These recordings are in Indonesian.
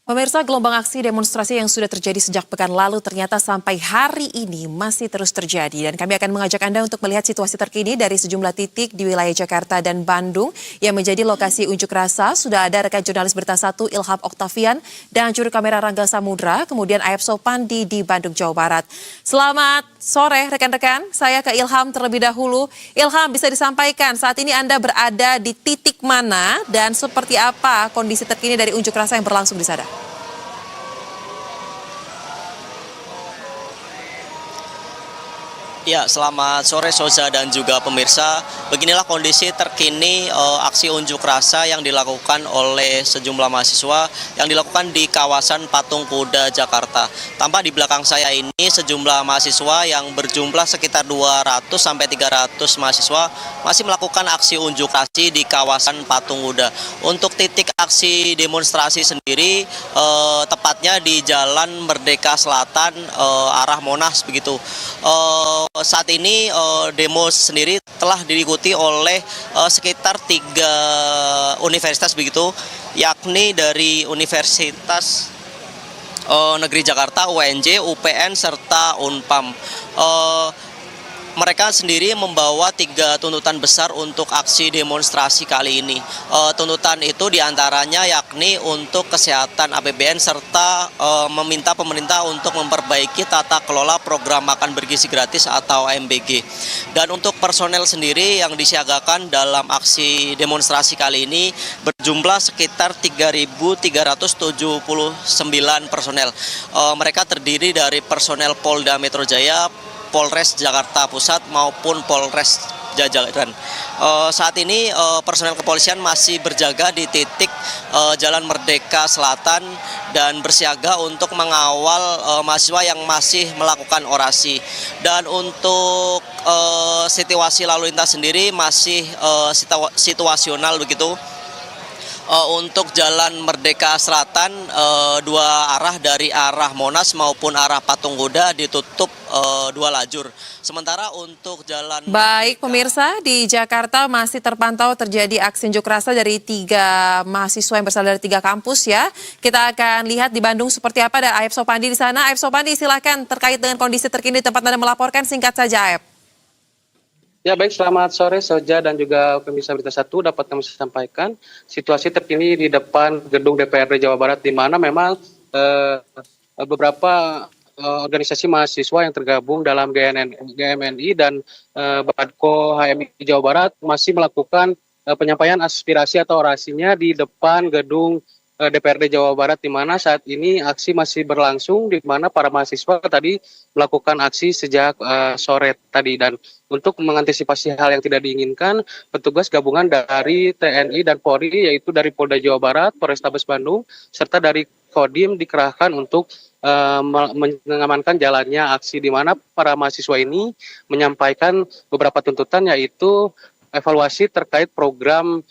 Pemirsa, gelombang aksi demonstrasi yang sudah terjadi sejak pekan lalu ternyata sampai hari ini masih terus terjadi. Dan kami akan mengajak Anda untuk melihat situasi terkini dari sejumlah titik di wilayah Jakarta dan Bandung yang menjadi lokasi unjuk rasa. Sudah ada rekan jurnalis Berita 1 Ilham Oktavian dan juru kamera Rangga Samudra, kemudian Ayep Sopandi di Bandung, Jawa Barat. Selamat sore rekan-rekan, saya ke Ilham terlebih dahulu. Ilham, bisa disampaikan saat ini Anda berada di titik mana dan seperti apa kondisi terkini dari unjuk rasa yang berlangsung di sana? Ya, selamat sore Soza dan juga pemirsa. Beginilah kondisi terkini aksi unjuk rasa yang dilakukan oleh sejumlah mahasiswa yang dilakukan di kawasan Patung Kuda, Jakarta. Tampak di belakang saya ini sejumlah mahasiswa yang berjumlah sekitar 200 sampai 300 mahasiswa masih melakukan aksi unjuk rasa di kawasan Patung Kuda. Untuk titik aksi demonstrasi sendiri tepatnya di Jalan Merdeka Selatan arah Monas begitu. Saat ini demo sendiri telah diikuti oleh sekitar 3 universitas begitu, yakni dari Universitas Negeri Jakarta, UNJ, UPN, serta Unpam. Mereka sendiri membawa 3 tuntutan besar untuk aksi demonstrasi kali ini. Tuntutan itu diantaranya yakni untuk kesehatan APBN serta meminta pemerintah untuk memperbaiki tata kelola program makan bergizi gratis atau MBG. Dan untuk personel sendiri yang disiagakan dalam aksi demonstrasi kali ini berjumlah sekitar 3.379 personel. Mereka terdiri dari personel Polda Metro Jaya, Polres Jakarta Pusat maupun Polres Jajaran. Saat ini personel kepolisian masih berjaga di titik Jalan Merdeka Selatan dan bersiaga untuk mengawal mahasiswa yang masih melakukan orasi. Dan untuk situasi lalu lintas sendiri masih situasional begitu. Untuk Jalan Merdeka Selatan 2 arah dari arah Monas maupun arah Patung Kuda ditutup 2 lajur. Sementara untuk jalan... Baik pemirsa, di Jakarta masih terpantau terjadi aksi unjuk rasa dari 3 mahasiswa yang berasal dari 3 kampus ya. Kita akan lihat di Bandung seperti apa, ada Ayep Sopandi di sana. Ayep Sopandi, silakan terkait dengan kondisi terkini di tempat Anda melaporkan, singkat saja Ayep. Ya baik, selamat sore Soja dan juga pemirsa Berita 1, dapat kami sampaikan situasi terkini di depan gedung DPRD Jawa Barat, di mana memang beberapa organisasi mahasiswa yang tergabung dalam GMNI dan Badko HMI Jawa Barat masih melakukan penyampaian aspirasi atau orasinya di depan gedung DPRD Jawa Barat, di mana saat ini aksi masih berlangsung, di mana para mahasiswa tadi melakukan aksi sejak sore tadi. Dan untuk mengantisipasi hal yang tidak diinginkan, petugas gabungan dari TNI dan Polri, yaitu dari Polda Jawa Barat, Polrestabes Bandung, serta dari Kodim dikerahkan untuk mengamankan jalannya aksi, di mana para mahasiswa ini menyampaikan beberapa tuntutan, yaitu evaluasi terkait program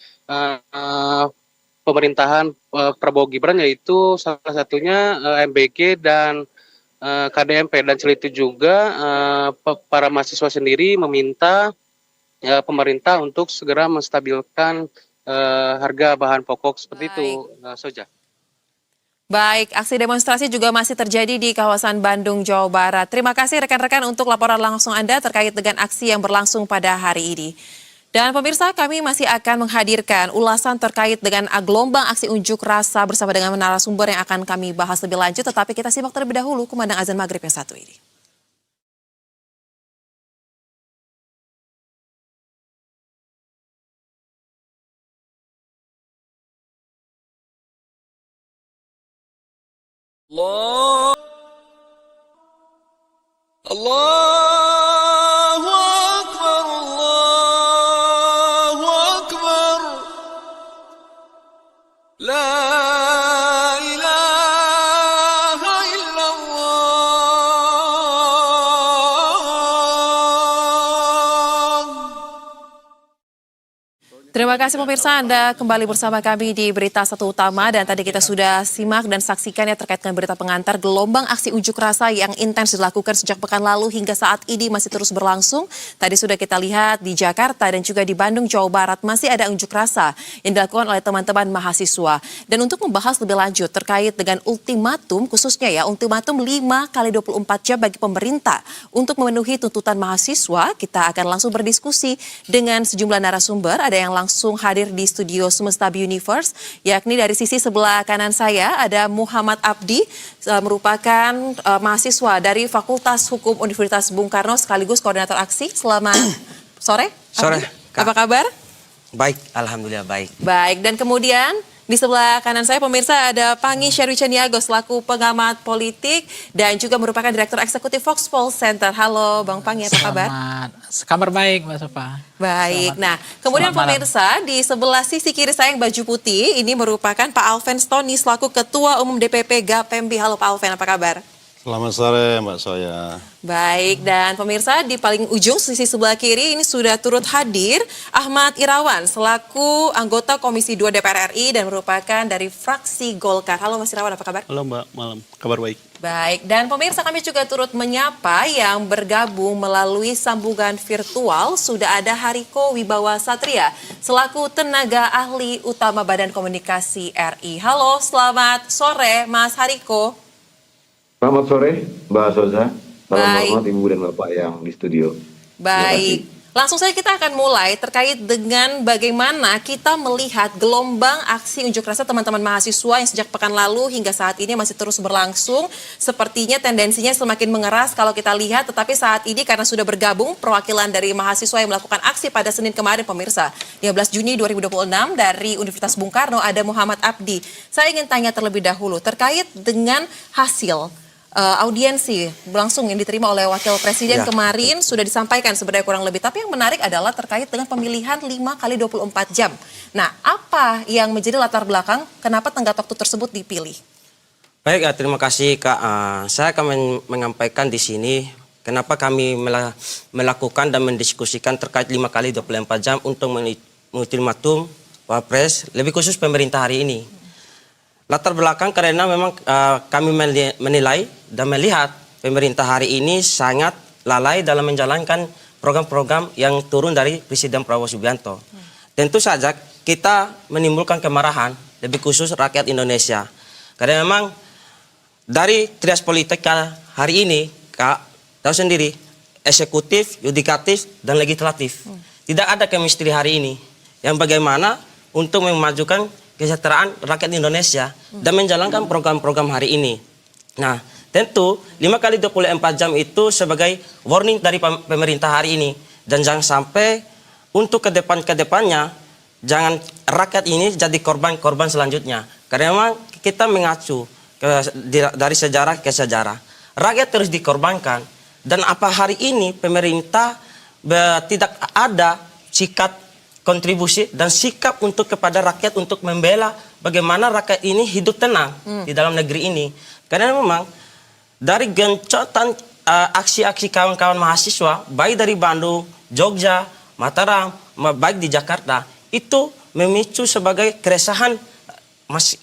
pemerintahan Prabowo Gibran, yaitu salah satunya MBG dan KDMP. Dan selain itu juga para mahasiswa sendiri meminta pemerintah untuk segera menstabilkan harga bahan pokok seperti itu, Soja. Baik, aksi demonstrasi juga masih terjadi di kawasan Bandung, Jawa Barat. Terima kasih rekan-rekan untuk laporan langsung Anda terkait dengan aksi yang berlangsung pada hari ini. Dan pemirsa, kami masih akan menghadirkan ulasan terkait dengan gelombang aksi unjuk rasa bersama dengan narasumber yang akan kami bahas lebih lanjut. Tetapi kita simak terlebih dahulu kumandang azan maghrib yang satu ini. Allah, Allahu Akbar, Allahu Akbar, La ilaha illallah. Terima kasih pemirsa, Anda kembali bersama kami di Berita Satu Utama dan tadi kita sudah simak dan saksikan ya terkait dengan berita pengantar gelombang aksi unjuk rasa yang intens dilakukan sejak pekan lalu hingga saat ini masih terus berlangsung. Tadi sudah kita lihat di Jakarta dan juga di Bandung, Jawa Barat masih ada unjuk rasa yang dilakukan oleh teman-teman mahasiswa. Dan untuk membahas lebih lanjut terkait dengan ultimatum, khususnya ya ultimatum 5 kali 24 jam bagi pemerintah untuk memenuhi tuntutan mahasiswa, kita akan langsung berdiskusi dengan sejumlah narasumber. Ada yang langsung hadir di studio Semesta Universe, yakni dari sisi sebelah kanan saya ada Muhammad Abdi, merupakan mahasiswa dari Fakultas Hukum Universitas Bung Karno sekaligus koordinator aksi. Selamat sore. Sore, Abdi. Kak. Apa kabar? Baik, alhamdulillah baik. Baik, dan kemudian di sebelah kanan saya pemirsa ada Pangi Sherwicaniago selaku pengamat politik dan juga merupakan Direktur Eksekutif Foxpol Center. Halo Bang Pangi, apa kabar? Kabar baik Mbak Sofa. Baik, nah kemudian selamat pemirsa di sebelah sisi kiri saya yang baju putih ini merupakan Pak Alven Stoni selaku Ketua Umum DPP Gapembi. Halo Pak Alven, apa kabar? Selamat sore Mbak Soya. Baik, dan pemirsa di paling ujung sisi sebelah kiri ini sudah turut hadir Ahmad Irawan selaku anggota Komisi 2 DPR RI dan merupakan dari fraksi Golkar. Halo Mas Irawan, apa kabar? Halo Mbak, malam. Kabar baik. Baik, dan pemirsa kami juga turut menyapa yang bergabung melalui sambungan virtual. Sudah ada Hariko Wibawa Satria selaku tenaga ahli utama Badan Komunikasi RI. Halo, selamat sore Mas Hariko. Selamat sore, Mbak Soza. Salam Baik. hormat Ibu dan Bapak yang di studio. Baik, langsung saja kita akan mulai terkait dengan bagaimana kita melihat gelombang aksi unjuk rasa teman-teman mahasiswa yang sejak pekan lalu hingga saat ini masih terus berlangsung. Sepertinya tendensinya semakin mengeras kalau kita lihat, tetapi saat ini karena sudah bergabung perwakilan dari mahasiswa yang melakukan aksi pada Senin kemarin pemirsa, 15 Juni 2026 dari Universitas Bung Karno ada Muhammad Abdi. Saya ingin tanya terlebih dahulu terkait dengan hasil audiensi langsung yang diterima oleh Wakil Presiden Ya. kemarin sudah disampaikan sebenarnya kurang lebih. Tapi yang menarik adalah terkait dengan pemilihan 5 kali 24 jam. Nah, apa yang menjadi latar belakang kenapa tenggat waktu tersebut dipilih? Baik, terima kasih Kak. Saya akan menyampaikan di sini kenapa kami melakukan dan mendiskusikan terkait 5 kali 24 jam untuk ultimatum Wapres, lebih khusus pemerintah hari ini. Latar belakang karena memang kami menilai dan melihat pemerintah hari ini sangat lalai dalam menjalankan program-program yang turun dari Presiden Prabowo Subianto. Tentu saja kita menimbulkan kemarahan, lebih khusus rakyat Indonesia. Karena memang dari trias politik hari ini, Kak, tahu sendiri, eksekutif, yudikatif, dan legislatif. Tidak ada chemistry hari ini yang bagaimana untuk memajukan kesejahteraan rakyat Indonesia dan menjalankan program-program hari ini. Nah, tentu 5 kali 24 jam itu sebagai warning dari pemerintah hari ini. Dan jangan sampai untuk kedepannya, jangan rakyat ini jadi korban-korban selanjutnya. Karena memang kita mengacu dari sejarah ke sejarah. Rakyat terus dikorbankan. Dan apa hari ini pemerintah tidak ada sikap kontribusi dan sikap untuk kepada rakyat untuk membela bagaimana rakyat ini hidup tenang di dalam negeri ini. Karena memang dari gencotan aksi-aksi kawan-kawan mahasiswa, baik dari Bandung, Jogja, Mataram, baik di Jakarta, itu memicu sebagai keresahan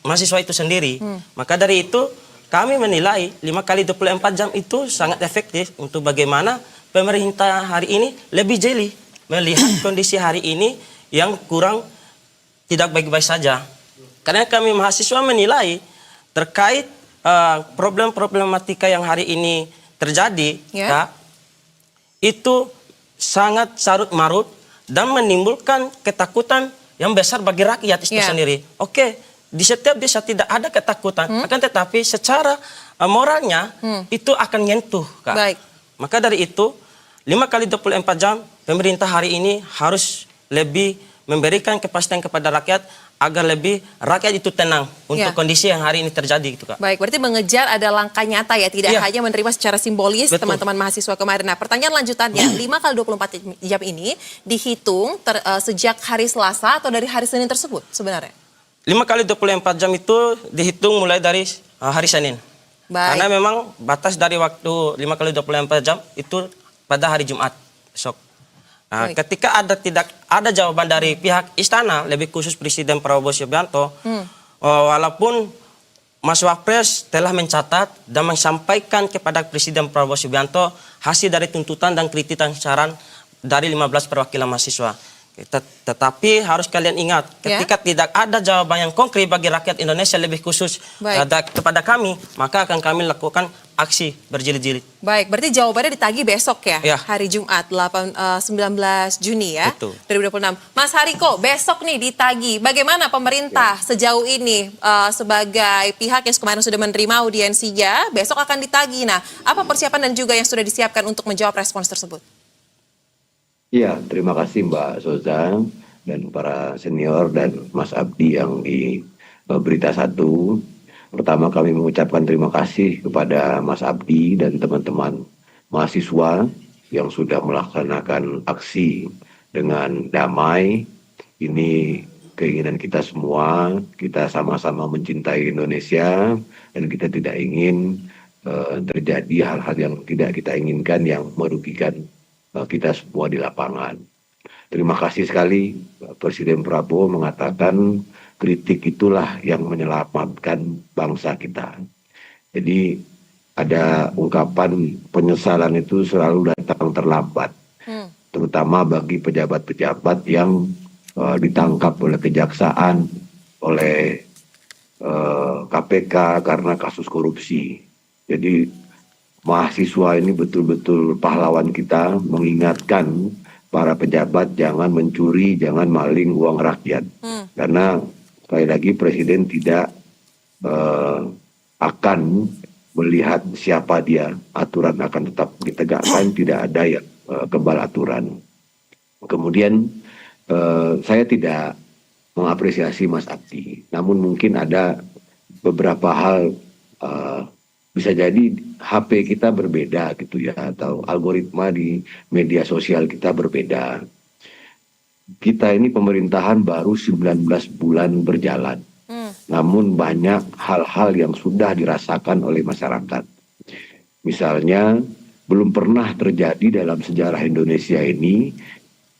mahasiswa itu sendiri. Maka dari itu kami menilai 5 kali 24 jam itu sangat efektif untuk bagaimana pemerintah hari ini lebih jeli melihat kondisi hari ini yang kurang tidak baik-baik saja. Karena kami mahasiswa menilai terkait problematika yang hari ini terjadi, Kak, itu sangat carut-marut dan menimbulkan ketakutan yang besar bagi rakyat itu sendiri. Oke, di setiap desa tidak ada ketakutan, akan tetapi secara moralnya itu akan nyentuh, Kak. Baik. Maka dari itu 5 kali 24 jam pemerintah hari ini harus lebih memberikan kepastian kepada rakyat agar lebih rakyat itu tenang untuk kondisi yang hari ini terjadi gitu, Kak. Baik, berarti mengejar ada langkah nyata ya, tidak hanya menerima secara simbolis teman-teman mahasiswa kemarin. Nah, pertanyaan lanjutannya, 5 kali 24 jam ini dihitung sejak hari Selasa atau dari hari Senin tersebut sebenarnya? 5 kali 24 jam itu dihitung mulai dari hari Senin. Baik. Karena memang batas dari waktu 5 kali 24 jam itu pada hari Jumat besok. Nah, Baik. ketika tidak ada jawaban dari pihak istana, lebih khusus Presiden Prabowo Subianto, walaupun Mas Wapres telah mencatat dan menyampaikan kepada Presiden Prabowo Subianto hasil dari tuntutan dan kritikan saran dari 15 perwakilan mahasiswa. Tetapi harus kalian ingat, ketika tidak ada jawaban yang konkret bagi rakyat Indonesia, lebih khusus kepada kami, maka akan kami lakukan aksi berjilid-jilid. Baik, berarti jawabannya ditagih besok ya, Ya. hari Jumat 19 Juni ya, Betul. 2026. Mas Hariko, besok nih ditagih. Bagaimana pemerintah sejauh ini sebagai pihak yang kemarin sudah menerima audiensinya, besok akan ditagih. Nah, apa persiapan dan juga yang sudah disiapkan untuk menjawab respons tersebut? Ya, terima kasih Mbak Soza dan para senior dan Mas Abdi yang di Berita Satu. Pertama kami mengucapkan terima kasih kepada Mas Abdi dan teman-teman mahasiswa yang sudah melaksanakan aksi dengan damai. Ini keinginan kita semua, kita sama-sama mencintai Indonesia dan kita tidak ingin terjadi hal-hal yang tidak kita inginkan yang merugikan kita semua di lapangan. Terima kasih sekali Presiden Prabowo mengatakan kritik itulah yang menyelamatkan bangsa kita. Jadi ada ungkapan penyesalan itu selalu datang terlambat. Terutama bagi pejabat-pejabat yang ditangkap oleh kejaksaan, oleh KPK karena kasus korupsi. Jadi mahasiswa ini betul-betul pahlawan kita, mengingatkan para pejabat jangan mencuri, jangan maling uang rakyat. Karena sekali lagi Presiden tidak akan melihat siapa dia, aturan akan tetap ditegakkan, tidak ada yang kebal aturan. Kemudian saya tidak mengapresiasi Mas Abdi, namun mungkin ada beberapa hal, bisa jadi HP kita berbeda gitu ya, atau algoritma di media sosial kita berbeda. Kita ini pemerintahan baru 19 bulan berjalan. Namun banyak hal-hal yang sudah dirasakan oleh masyarakat. Misalnya, belum pernah terjadi dalam sejarah Indonesia ini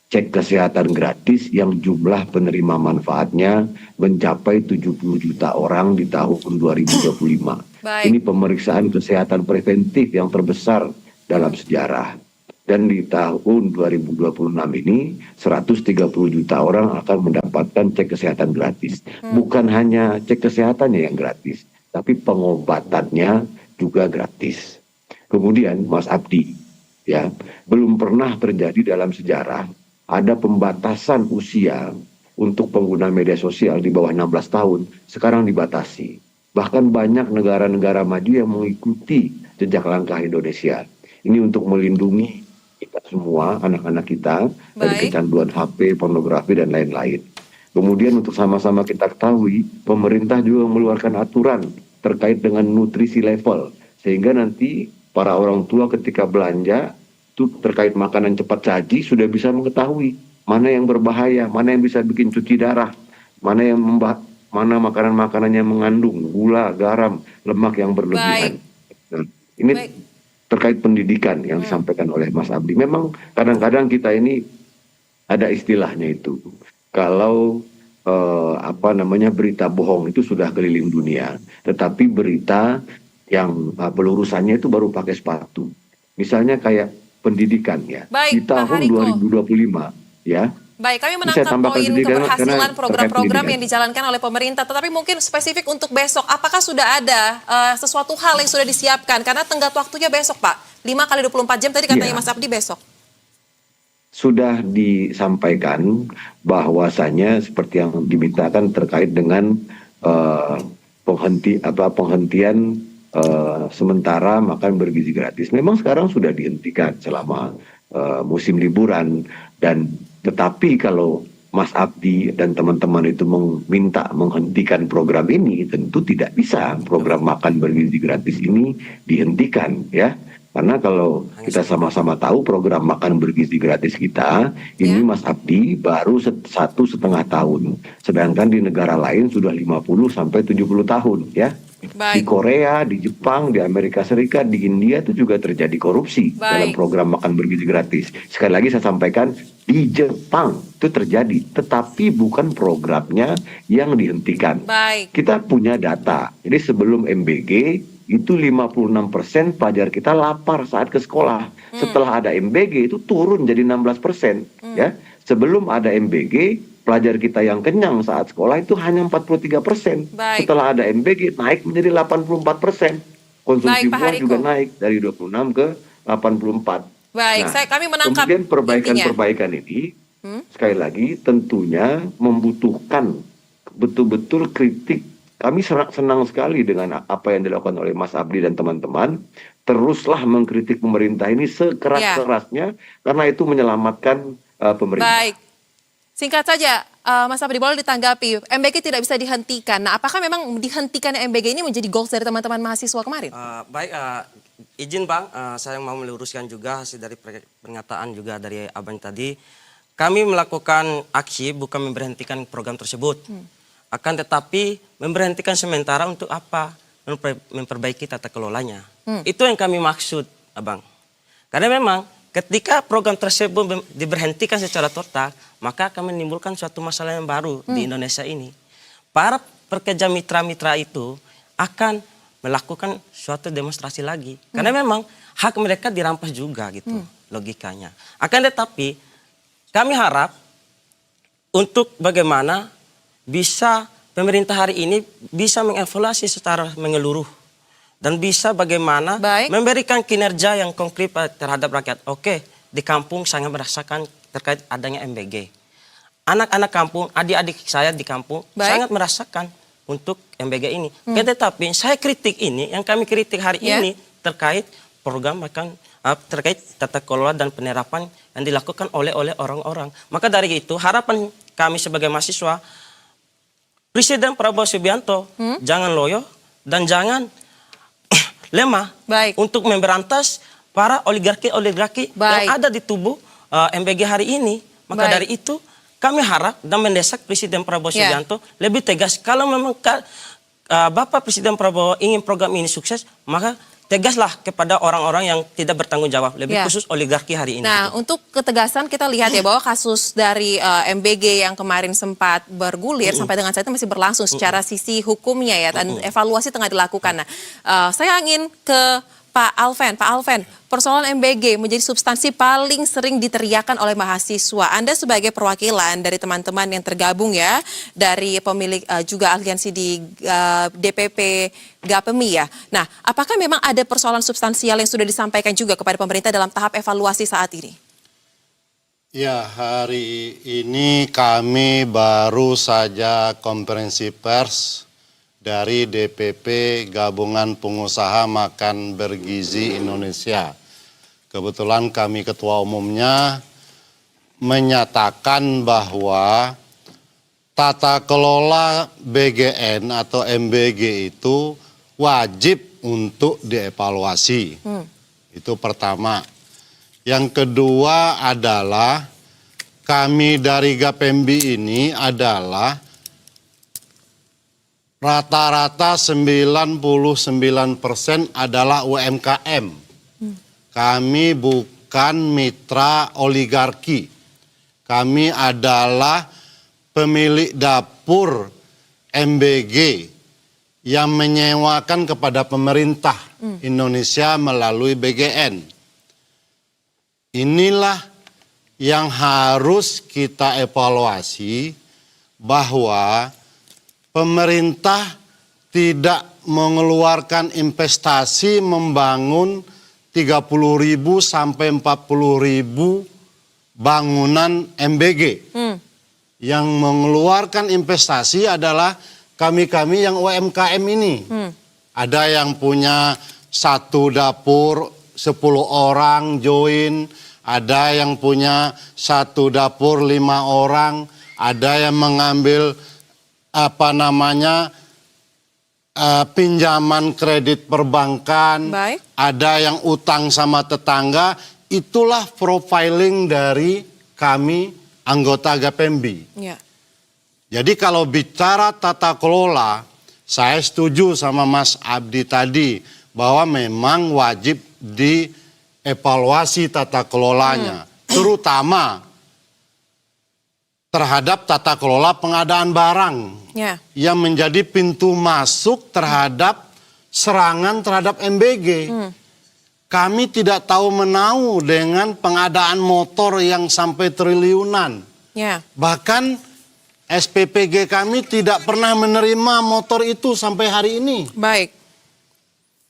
cek kesehatan gratis yang jumlah penerima manfaatnya mencapai 70 juta orang di tahun 2025. Baik. Ini pemeriksaan kesehatan preventif yang terbesar dalam sejarah. Dan di tahun 2026 ini 130 juta orang akan mendapatkan cek kesehatan gratis. Bukan hanya cek kesehatannya yang gratis, tapi pengobatannya juga gratis. Kemudian Mas Abdi, ya, belum pernah terjadi dalam sejarah ada pembatasan usia untuk pengguna media sosial di bawah 16 tahun, sekarang dibatasi. Bahkan banyak negara-negara maju yang mengikuti jejak langkah Indonesia. Ini untuk melindungi kita semua, anak-anak kita, dari kecanduan HP, pornografi, dan lain-lain. Kemudian untuk sama-sama kita ketahui, pemerintah juga mengeluarkan aturan terkait dengan nutrisi level. Sehingga nanti para orang tua ketika belanja, itu terkait makanan cepat saji sudah bisa mengetahui mana yang berbahaya, mana yang bisa bikin cuci darah, mana makanan-makanan yang mengandung gula, garam, lemak yang berlebihan. Nah, ini terkait pendidikan yang disampaikan oleh Mas Abdi. Memang kadang-kadang kita ini ada istilahnya itu. Kalau berita bohong itu sudah keliling dunia, tetapi berita yang pelurusannya itu baru pakai sepatu. Misalnya kayak pendidikan ya. Di tahun 2025 ya. Baik, kami menangkap poin keberhasilan program-program yang dijalankan oleh pemerintah. Tetapi mungkin spesifik untuk besok, apakah sudah ada sesuatu hal yang sudah disiapkan? Karena tenggat waktunya besok, Pak. 5 kali 24 jam tadi katanya Mas Abdi besok. Sudah disampaikan bahwasanya seperti yang dimintakan terkait dengan penghentian sementara makan bergizi gratis. Memang sekarang sudah dihentikan selama musim liburan, dan tetapi kalau Mas Abdi dan teman-teman itu meminta menghentikan program ini, tentu tidak bisa program makan bergizi gratis ini dihentikan ya. Karena kalau kita sama-sama tahu program makan bergizi gratis kita, ini Mas Abdi baru 1,5 tahun. Sedangkan di negara lain sudah 50 sampai 70 tahun ya. Di Korea, di Jepang, di Amerika Serikat, di India itu juga terjadi korupsi dalam program makan bergizi gratis. Sekali lagi saya sampaikan, di Jepang itu terjadi, tetapi bukan programnya yang dihentikan. Kita punya data. Jadi sebelum MBG itu 56% pelajar kita lapar saat ke sekolah. Setelah ada MBG itu turun jadi 16%. Ya, sebelum ada MBG pelajar kita yang kenyang saat sekolah itu hanya 43%. Setelah ada MBG naik menjadi 84%. Konsumsi buah juga naik dari 26 ke 84. Kami menangkap kemudian perbaikan-perbaikan ini sekali lagi tentunya membutuhkan betul-betul kritik. Kami senang sekali dengan apa yang dilakukan oleh Mas Abdi dan teman-teman. Teruslah mengkritik pemerintah ini sekeras-kerasnya karena itu menyelamatkan pemerintah. Singkat saja, Mas Abdi, boleh ditanggapi, MBG tidak bisa dihentikan. Nah, apakah memang dihentikan MBG ini menjadi goals dari teman-teman mahasiswa kemarin? Izin Bang, saya mau meluruskan juga hasil dari pernyataan juga dari Abang tadi. Kami melakukan aksi bukan memberhentikan program tersebut. Akan tetapi memberhentikan sementara untuk apa? Memperbaiki tata kelolanya. Itu yang kami maksud, Abang. Karena memang ketika program tersebut diberhentikan secara total, maka akan menimbulkan suatu masalah yang baru di Indonesia ini. Para pekerja mitra-mitra itu akan melakukan suatu demonstrasi lagi. Karena memang hak mereka dirampas juga gitu logikanya. Akan tetapi kami harap untuk bagaimana bisa pemerintah hari ini bisa mengevaluasi secara menyeluruh dan bisa bagaimana memberikan kinerja yang konkret terhadap rakyat. Oke, di kampung sangat merasakan terkait adanya MBG. Anak-anak kampung, adik-adik saya di kampung sangat merasakan untuk MBG ini. Tetapi saya kritik ini, yang kami kritik hari ini terkait program terkait tata kelola dan penerapan yang dilakukan oleh orang-orang. Maka dari itu harapan kami sebagai mahasiswa, Presiden Prabowo Subianto jangan loyo dan jangan lemah untuk memberantas para oligarki-oligarki yang ada di tubuh MBG hari ini. Maka dari itu kami harap dan mendesak Presiden Prabowo Subianto lebih tegas. Kalau memang Bapak Presiden Prabowo ingin program ini sukses, maka tegaslah kepada orang-orang yang tidak bertanggung jawab, lebih khusus oligarki hari ini. Nah, untuk ketegasan kita lihat ya bahwa kasus dari MBG yang kemarin sempat bergulir sampai dengan saat itu masih berlangsung secara sisi hukumnya ya, dan evaluasi tengah dilakukan. Nah, saya ingin ke Pak Alven, persoalan MBG menjadi substansi paling sering diteriakan oleh mahasiswa. Anda sebagai perwakilan dari teman-teman yang tergabung ya, dari pemilik juga aliansi di DPP GAPEMI ya. Nah, apakah memang ada persoalan substansial yang sudah disampaikan juga kepada pemerintah dalam tahap evaluasi saat ini? Ya, hari ini kami baru saja konferensi pers dari DPP Gabungan Pengusaha Makan Bergizi Indonesia. Kebetulan kami ketua umumnya menyatakan bahwa tata kelola BGN atau MBG itu wajib untuk dievaluasi. Itu pertama. Yang kedua adalah kami dari GAPEMBI ini adalah rata-rata 99% adalah UMKM. Kami bukan mitra oligarki. Kami adalah pemilik dapur MBG yang menyewakan kepada pemerintah Indonesia melalui BGN. Inilah yang harus kita evaluasi, bahwa pemerintah tidak mengeluarkan investasi membangun 30.000 sampai 40.000 bangunan MBG. Yang mengeluarkan investasi adalah kami-kami yang UMKM ini. Ada yang punya satu dapur 10 orang join, ada yang punya satu dapur 5 orang, ada yang mengambil pinjaman kredit perbankan, Baik. ada yang utang sama tetangga, itulah profiling dari kami anggota Gapembi. Ya. Jadi kalau bicara tata kelola, saya setuju sama Mas Abdi tadi bahwa memang wajib dievaluasi tata kelolanya, terutama terhadap tata kelola pengadaan barang Ya. yang menjadi pintu masuk terhadap serangan terhadap MBG. Kami tidak tahu menau dengan pengadaan motor yang sampai triliunan. Ya. Bahkan SPPG kami tidak pernah menerima motor itu sampai hari ini. Baik.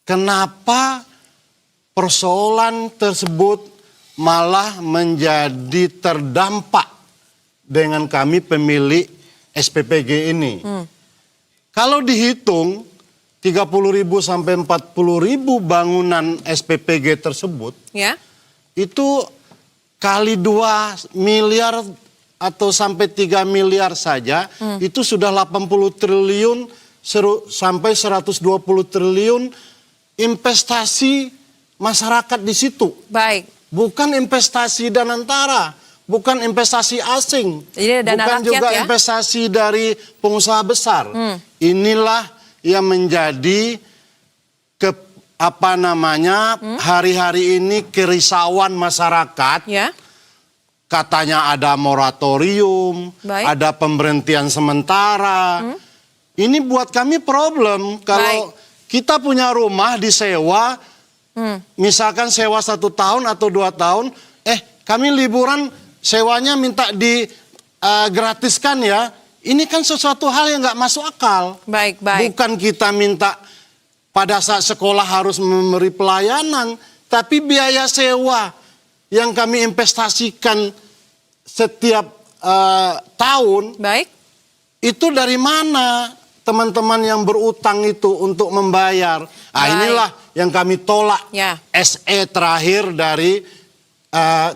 Kenapa persoalan tersebut malah menjadi terdampak dengan kami pemilik SPPG ini? Kalau dihitung 30.000 sampai 40.000 bangunan SPPG tersebut, Ya. itu kali 2 miliar atau sampai 3 miliar saja, itu sudah 80 triliun sampai 120 triliun investasi masyarakat di situ. Baik. Bukan investasi danantara, bukan investasi asing, Jadi dana bukan rakyat juga ya? investasi dari pengusaha besar. Inilah yang menjadi hari-hari ini kerisauan masyarakat. Ya. Katanya ada moratorium, Baik. ada pemberhentian sementara. Ini buat kami problem. Kalau kita punya rumah disewa, misalkan sewa 1 tahun atau 2 tahun, kami liburan sewanya minta digratiskan ya. Ini kan sesuatu hal yang nggak masuk akal. Baik, baik. Bukan kita minta pada saat sekolah harus memberi pelayanan, tapi biaya sewa yang kami investasikan setiap tahun, Baik. itu dari mana teman-teman yang berutang itu untuk membayar? Baik. Inilah yang kami tolak. Ya. SE terakhir dari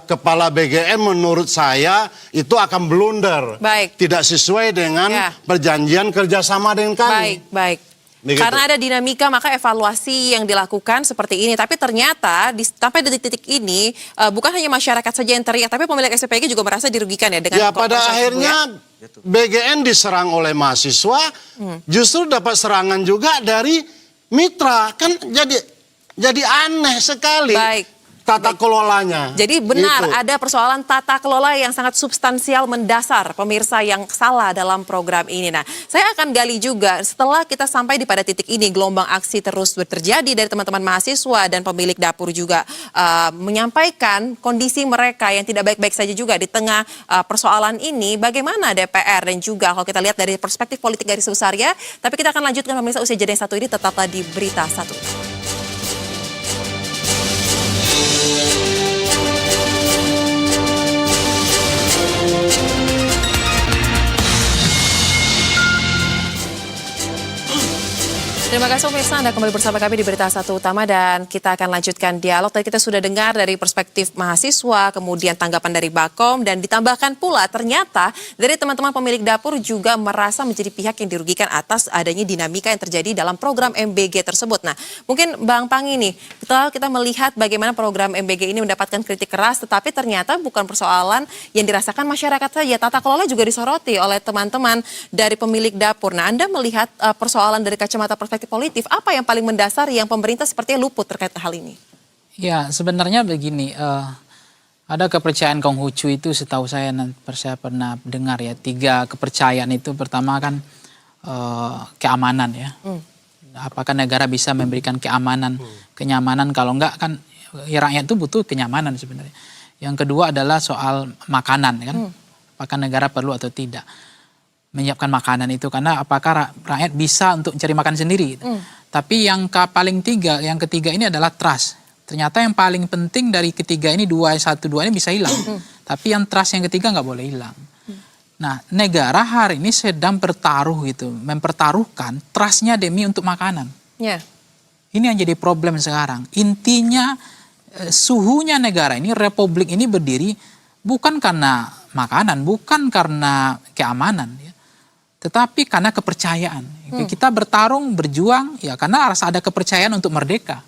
Kepala BGN menurut saya itu akan blunder. Baik. Tidak sesuai dengan Ya. perjanjian kerjasama dengan kami. Baik, baik. Begitu. Karena ada dinamika maka evaluasi yang dilakukan seperti ini. Tapi ternyata sampai detik-detik ini bukan hanya masyarakat saja yang teriak, tapi pemilik SPPG juga merasa dirugikan ya dengan Ya pada proses akhirnya tersebut, BGN diserang oleh mahasiswa, justru dapat serangan juga dari mitra. Kan jadi aneh sekali Baik. tata kelolanya. Jadi benar Gitu. ada persoalan tata kelola yang sangat substansial mendasar pemirsa yang salah dalam program ini. Nah, saya akan gali juga setelah kita sampai di pada titik ini gelombang aksi terus terjadi dari teman-teman mahasiswa dan pemilik dapur juga menyampaikan kondisi mereka yang tidak baik-baik saja juga di tengah persoalan ini. Bagaimana DPR dan juga kalau kita lihat dari perspektif politik garis besarnya. Tapi kita akan lanjutkan pemirsa usia jeda yang satu ini tetaplah di Berita Satu. Terima kasih pemirsa, Anda kembali bersama kami di Berita Satu Utama dan kita akan lanjutkan dialog. Tadi kita sudah dengar dari perspektif mahasiswa, kemudian tanggapan dari Bakom dan ditambahkan pula ternyata dari teman-teman pemilik dapur juga merasa menjadi pihak yang dirugikan atas adanya dinamika yang terjadi dalam program MBG tersebut. Nah, mungkin Bang Pangi nih, kita melihat bagaimana program MBG ini mendapatkan kritik keras, tetapi ternyata bukan persoalan yang dirasakan masyarakat saja. Tata kelola juga disoroti oleh teman-teman dari pemilik dapur. Nah, Anda melihat persoalan dari kacamata perspektif politik, apa yang paling mendasar yang pemerintah sepertinya luput terkait hal ini? Ya sebenarnya begini, ada kepercayaan Konghucu itu setahu saya pernah dengar ya, 3 kepercayaan itu. Pertama kan keamanan ya. Apakah negara bisa memberikan keamanan, kenyamanan? Kalau enggak kan ya rakyat itu butuh kenyamanan sebenarnya. Yang kedua adalah soal makanan kan. Apakah negara perlu atau tidak menyiapkan makanan itu, karena apakah rakyat bisa untuk mencari makan sendiri. Tapi yang yang ketiga ini adalah trust. Ternyata yang paling penting dari ketiga ini, 2 ini bisa hilang. Tapi yang trust yang ketiga nggak boleh hilang. Nah, negara hari ini sedang bertaruh gitu, mempertaruhkan trustnya demi untuk makanan. Ya. Ini yang jadi problem sekarang. Intinya suhunya negara ini, republik ini berdiri bukan karena makanan, bukan karena keamanan. Ya. tetapi karena kepercayaan. Kita bertarung, berjuang, ya karena harus ada kepercayaan untuk merdeka.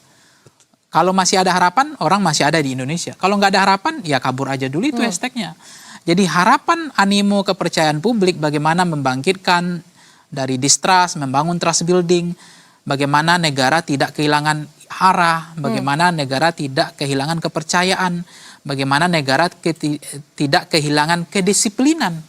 Kalau masih ada harapan, orang masih ada di Indonesia. Kalau nggak ada harapan, ya kabur aja dulu itu hashtagnya. Jadi harapan, animo, kepercayaan publik bagaimana membangkitkan dari distrust, membangun trust building, bagaimana negara tidak kehilangan arah, bagaimana negara tidak kehilangan kepercayaan, bagaimana negara tidak kehilangan kedisiplinan.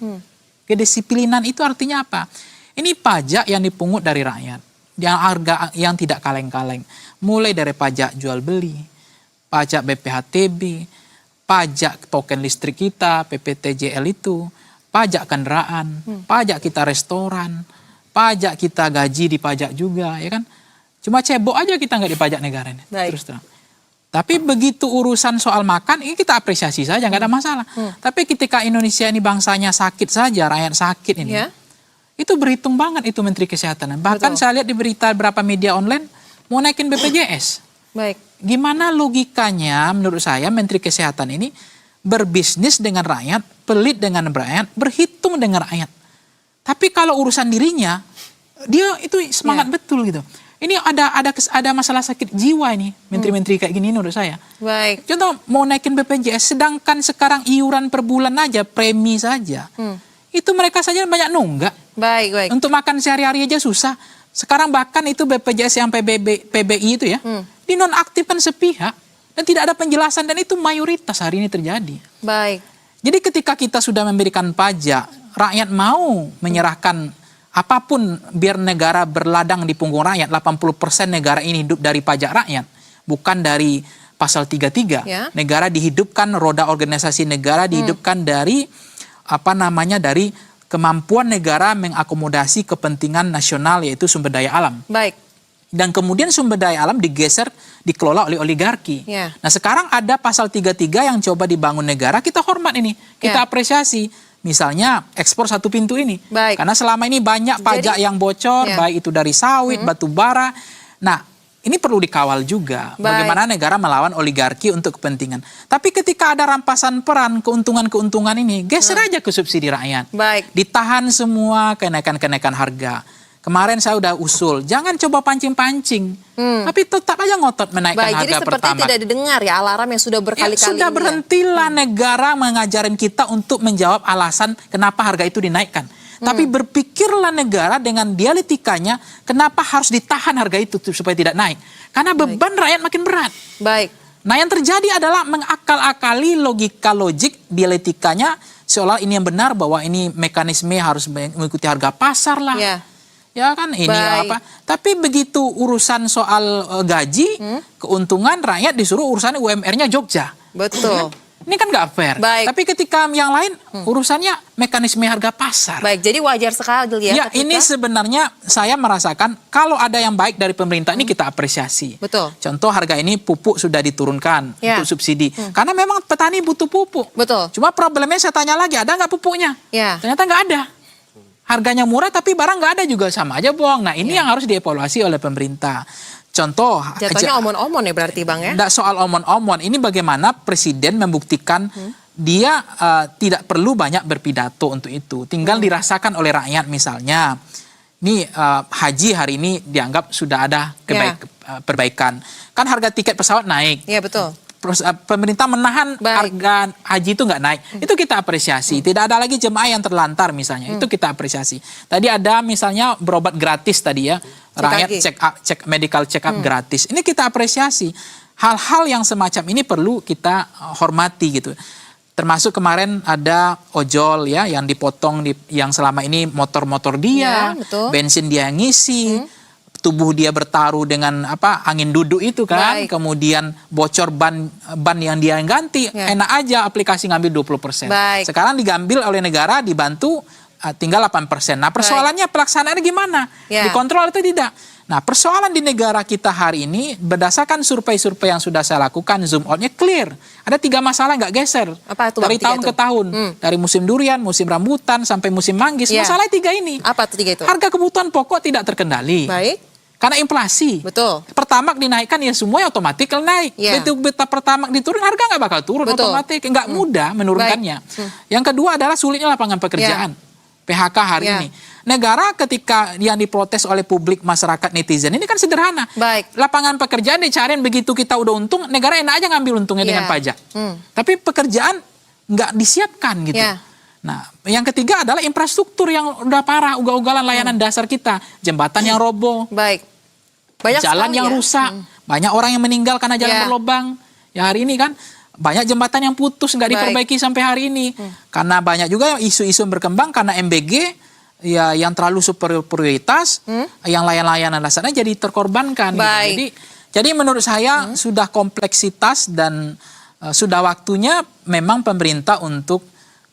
Kedisiplinan itu artinya apa? Ini pajak yang dipungut dari rakyat, yang harga yang tidak kaleng-kaleng. Mulai dari pajak jual beli, pajak BPHTB, pajak token listrik kita, PPTJL itu, pajak kendaraan, pajak kita restoran, pajak kita gaji dipajak juga, ya kan? Cuma cebok aja kita nggak dipajak negara ini, terus terang. Tapi begitu urusan soal makan, ini kita apresiasi saja, nggak ada masalah. Tapi ketika Indonesia ini bangsanya sakit saja, rakyat sakit ini, itu berhitung banget itu Menteri Kesehatan. Bahkan saya lihat di berita beberapa media online, mau naikin BPJS. Baik. Gimana logikanya menurut saya Menteri Kesehatan ini berbisnis dengan rakyat, pelit dengan rakyat, berhitung dengan rakyat. Tapi kalau urusan dirinya, dia itu semangat betul gitu. Ini ada masalah sakit jiwa ini, menteri-menteri kayak gini menurut saya. Baik. Contoh mau naikin BPJS, sedangkan sekarang iuran per bulan aja, premi saja. Itu mereka saja banyak nunggak. Baik, baik. Untuk makan sehari-hari aja susah. Sekarang bahkan itu BPJS yang PBI itu ya, dinonaktifkan sepihak dan tidak ada penjelasan, dan itu mayoritas hari ini terjadi. Baik. Jadi ketika kita sudah memberikan pajak, rakyat mau menyerahkan apapun biar negara berladang di punggung rakyat. 80% negara ini hidup dari pajak rakyat, bukan dari pasal 33. Ya. Negara dihidupkan, roda organisasi negara dihidupkan dari dari kemampuan negara mengakomodasi kepentingan nasional, yaitu sumber daya alam. Baik. Dan kemudian sumber daya alam digeser, dikelola oleh oligarki. Ya. Nah sekarang ada pasal 33 yang coba dibangun negara, kita hormat ini, kita apresiasi. Misalnya ekspor satu pintu ini. Baik. Karena selama ini banyak pajak yang bocor, baik itu dari sawit, batu bara. Nah ini perlu dikawal juga. Bagaimana negara melawan oligarki untuk kepentingan. Tapi ketika ada rampasan peran, keuntungan-keuntungan ini, geser aja ke subsidi rakyat. Baik. Ditahan semua kenaikan-kenaikan harga. Kemarin saya udah usul, jangan coba pancing-pancing. Tapi tetap aja ngotot menaikkan harga Jadi seperti pertamax. tidak didengar ya alarm yang sudah berkali-kali. Sudah berhentilah negara mengajarin kita untuk menjawab alasan kenapa harga itu dinaikkan. Tapi berpikirlah negara dengan dialektikanya, kenapa harus ditahan harga itu supaya tidak naik. Karena beban rakyat makin berat. Baik. Nah yang terjadi adalah mengakal-akali logik dialektikanya, seolah ini yang benar, bahwa ini mekanisme harus mengikuti harga pasar lah. Ya kan ini apa. Tapi begitu urusan soal gaji, keuntungan rakyat disuruh urusan UMR-nya Jogja. Betul. Ini kan nggak fair. Baik. Tapi ketika yang lain urusannya mekanisme harga pasar. Baik, jadi wajar sekali ya. Ya ini sebenarnya saya merasakan kalau ada yang baik dari pemerintah ini kita apresiasi. Betul. Contoh harga ini pupuk sudah diturunkan untuk subsidi. Karena memang petani butuh pupuk. Betul. Cuma problemnya saya tanya lagi, ada nggak pupuknya? Ternyata nggak ada. Harganya murah tapi barang nggak ada juga, sama aja bohong. Nah ini yang harus dievaluasi oleh pemerintah. Contoh, jatuhnya omon-omon ya berarti Bang ya? Nggak soal omon-omon, ini bagaimana presiden membuktikan dia tidak perlu banyak berpidato untuk itu. Tinggal dirasakan oleh rakyat misalnya. Ini haji hari ini dianggap sudah ada perbaikan. Kan harga tiket pesawat naik. Iya betul. Pemerintah menahan harga haji itu nggak naik. Itu kita apresiasi. Tidak ada lagi jemaah yang terlantar misalnya. Itu kita apresiasi. Tadi ada misalnya berobat gratis tadi ya. Rakyat medical check up gratis. Ini kita apresiasi. Hal-hal yang semacam ini perlu kita hormati gitu. Termasuk kemarin ada ojol ya yang dipotong yang selama ini motor-motor dia, bensin dia yang ngisi. Tubuh dia bertaruh dengan angin duduk itu kan. Kemudian bocor ban yang dia yang ganti. Enak aja aplikasi ngambil 20%. Sekarang diambil oleh negara, dibantu tinggal 8%. Nah persoalannya pelaksanaannya gimana? Dikontrol atau tidak? Nah persoalan di negara kita hari ini berdasarkan survei-survei yang sudah saya lakukan, zoom out-nya clear. Ada 3 masalah nggak geser. Apa itu, dari tahun ke tahun. Dari musim durian, musim rambutan, sampai musim manggis. Masalah 3 ini. Apa tuh 3 itu? Harga kebutuhan pokok tidak terkendali. Karena inflasi. Betul. Pertamax dinaikkan ya semuanya otomatis naik. Begitu Pertamax diturun harga nggak bakal turun otomatis. Nggak mudah menurunkannya. Yang kedua adalah sulitnya lapangan pekerjaan. PHK hari Ya. ini. Negara ketika yang diprotes oleh publik, masyarakat, netizen ini kan sederhana. Baik. Lapangan pekerjaan dicariin, begitu kita udah untung, negara enak aja ngambil untungnya Ya. dengan pajak. Tapi pekerjaan nggak disiapkan gitu. Ya. Nah, yang ketiga adalah infrastruktur yang udah parah, ugal-ugalan layanan dasar kita, jembatan yang roboh, Baik. Banyak jalan sekali yang ya. rusak, banyak orang yang meninggal karena jalan Ya. berlobang. Ya hari ini kan banyak jembatan yang putus nggak Baik. diperbaiki sampai hari ini. Karena banyak juga isu-isu yang berkembang karena MBG ya yang terlalu super prioritas, yang layanan dasarnya jadi terkorbankan. Gitu. Baik. Jadi menurut saya sudah kompleksitas dan sudah waktunya memang pemerintah untuk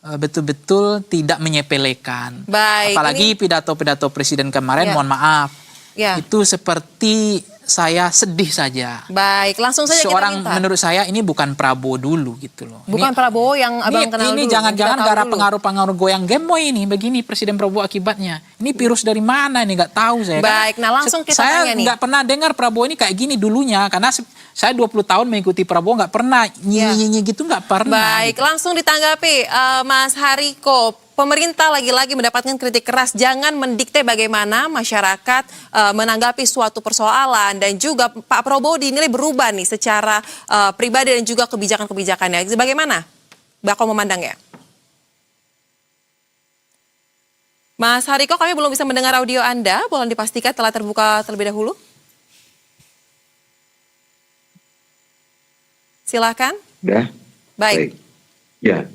betul-betul tidak menyepelekan. Baik, Apalagi pidato-pidato presiden kemarin, Ya. mohon maaf, Ya. itu seperti saya sedih saja. Baik, langsung saja Seorang kita minta. menurut saya ini bukan Prabowo dulu gitu loh. Bukan Prabowo yang abang kenal ini dulu. jangan-jangan yang kita tahu gara dulu. pengaruh-pengaruh goyang gemoy ini begini Presiden Prabowo akibatnya. Ini virus dari mana ini nggak tahu saya. Baik, nah langsung kita saya tanya nih. nggak pernah dengar Prabowo ini kayak gini dulunya karena saya 20 tahun mengikuti Prabowo nggak pernah nyanyi gitu nggak pernah. Baik, langsung ditanggapi Mas Hariko. Pemerintah lagi-lagi mendapatkan kritik keras, jangan mendikte bagaimana masyarakat menanggapi suatu persoalan, dan juga Pak Prabowo dinilai berubah nih secara pribadi dan juga kebijakan-kebijakannya. Bagaimana Bako memandangnya? Mas Hariko, kami belum bisa mendengar audio Anda, boleh dipastikan telah terbuka terlebih dahulu? Silakan. Udah? Baik. Ya,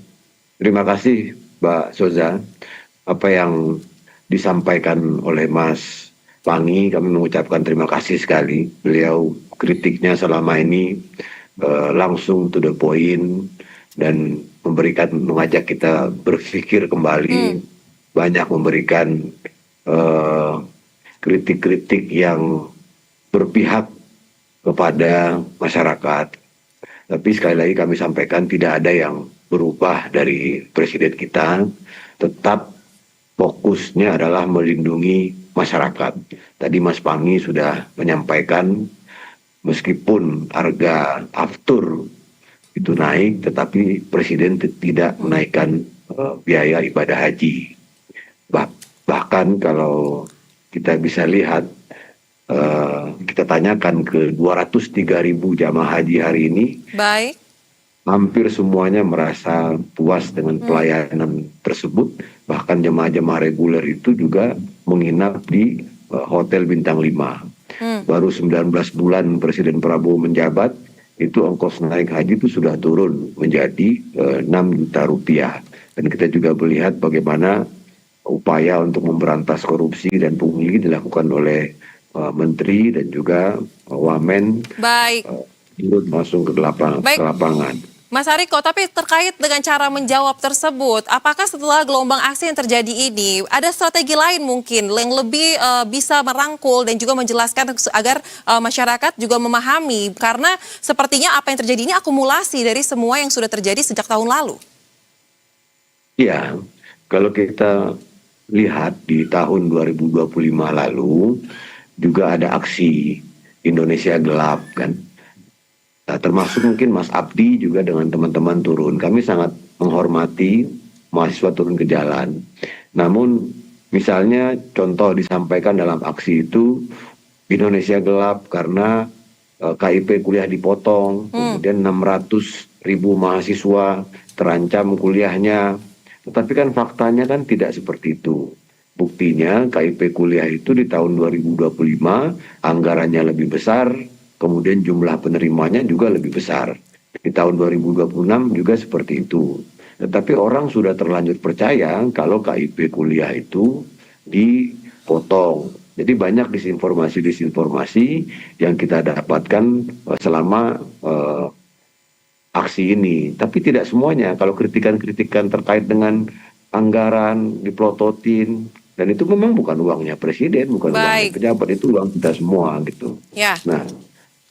terima kasih Mbak Soza. Apa yang disampaikan oleh Mas Pangi, kami mengucapkan terima kasih sekali. Beliau kritiknya selama ini langsung to the point dan mengajak kita berpikir kembali, banyak memberikan kritik-kritik yang berpihak kepada masyarakat. Tapi sekali lagi kami sampaikan tidak ada yang berubah dari presiden kita, tetap fokusnya adalah melindungi masyarakat. Tadi Mas Pangi sudah menyampaikan meskipun harga aftur itu naik, tetapi presiden tidak menaikkan biaya ibadah haji. Bahkan kalau kita bisa lihat, kita tanyakan ke 203.000 jamaah haji hari ini, Baik. hampir semuanya merasa puas dengan pelayanan tersebut. Bahkan jemaah-jemaah reguler itu juga menginap di hotel bintang 5. Baru 19 bulan Presiden Prabowo menjabat, itu ongkos naik haji itu sudah turun menjadi 6 juta rupiah. Dan kita juga melihat bagaimana upaya untuk memberantas korupsi dan pungli dilakukan oleh menteri dan juga wamen. Baik. Turun langsung ke lapangan. Mas Hariko, tapi terkait dengan cara menjawab tersebut, apakah setelah gelombang aksi yang terjadi ini, ada strategi lain mungkin yang lebih bisa merangkul dan juga menjelaskan agar masyarakat juga memahami? Karena sepertinya apa yang terjadi ini akumulasi dari semua yang sudah terjadi sejak tahun lalu. Ya, kalau kita lihat di tahun 2025 lalu, juga ada aksi Indonesia Gelap kan. Nah, termasuk mungkin Mas Abdi juga dengan teman-teman turun. Kami sangat menghormati mahasiswa turun ke jalan. Namun misalnya contoh disampaikan dalam aksi itu Indonesia Gelap karena KIP kuliah dipotong, kemudian 600.000 mahasiswa terancam kuliahnya. Tetapi kan faktanya kan tidak seperti itu. Buktinya KIP kuliah itu di tahun 2025 anggarannya lebih besar, kemudian jumlah penerimanya juga lebih besar. Di tahun 2026 juga seperti itu. Tetapi orang sudah terlanjur percaya kalau KIP kuliah itu dipotong. Jadi banyak disinformasi yang kita dapatkan selama aksi ini. Tapi tidak semuanya. Kalau kritikan-kritikan terkait dengan anggaran dipelototin, dan itu memang bukan uangnya presiden, bukan uangnya pejabat, itu uang kita semua gitu. Ya. Nah,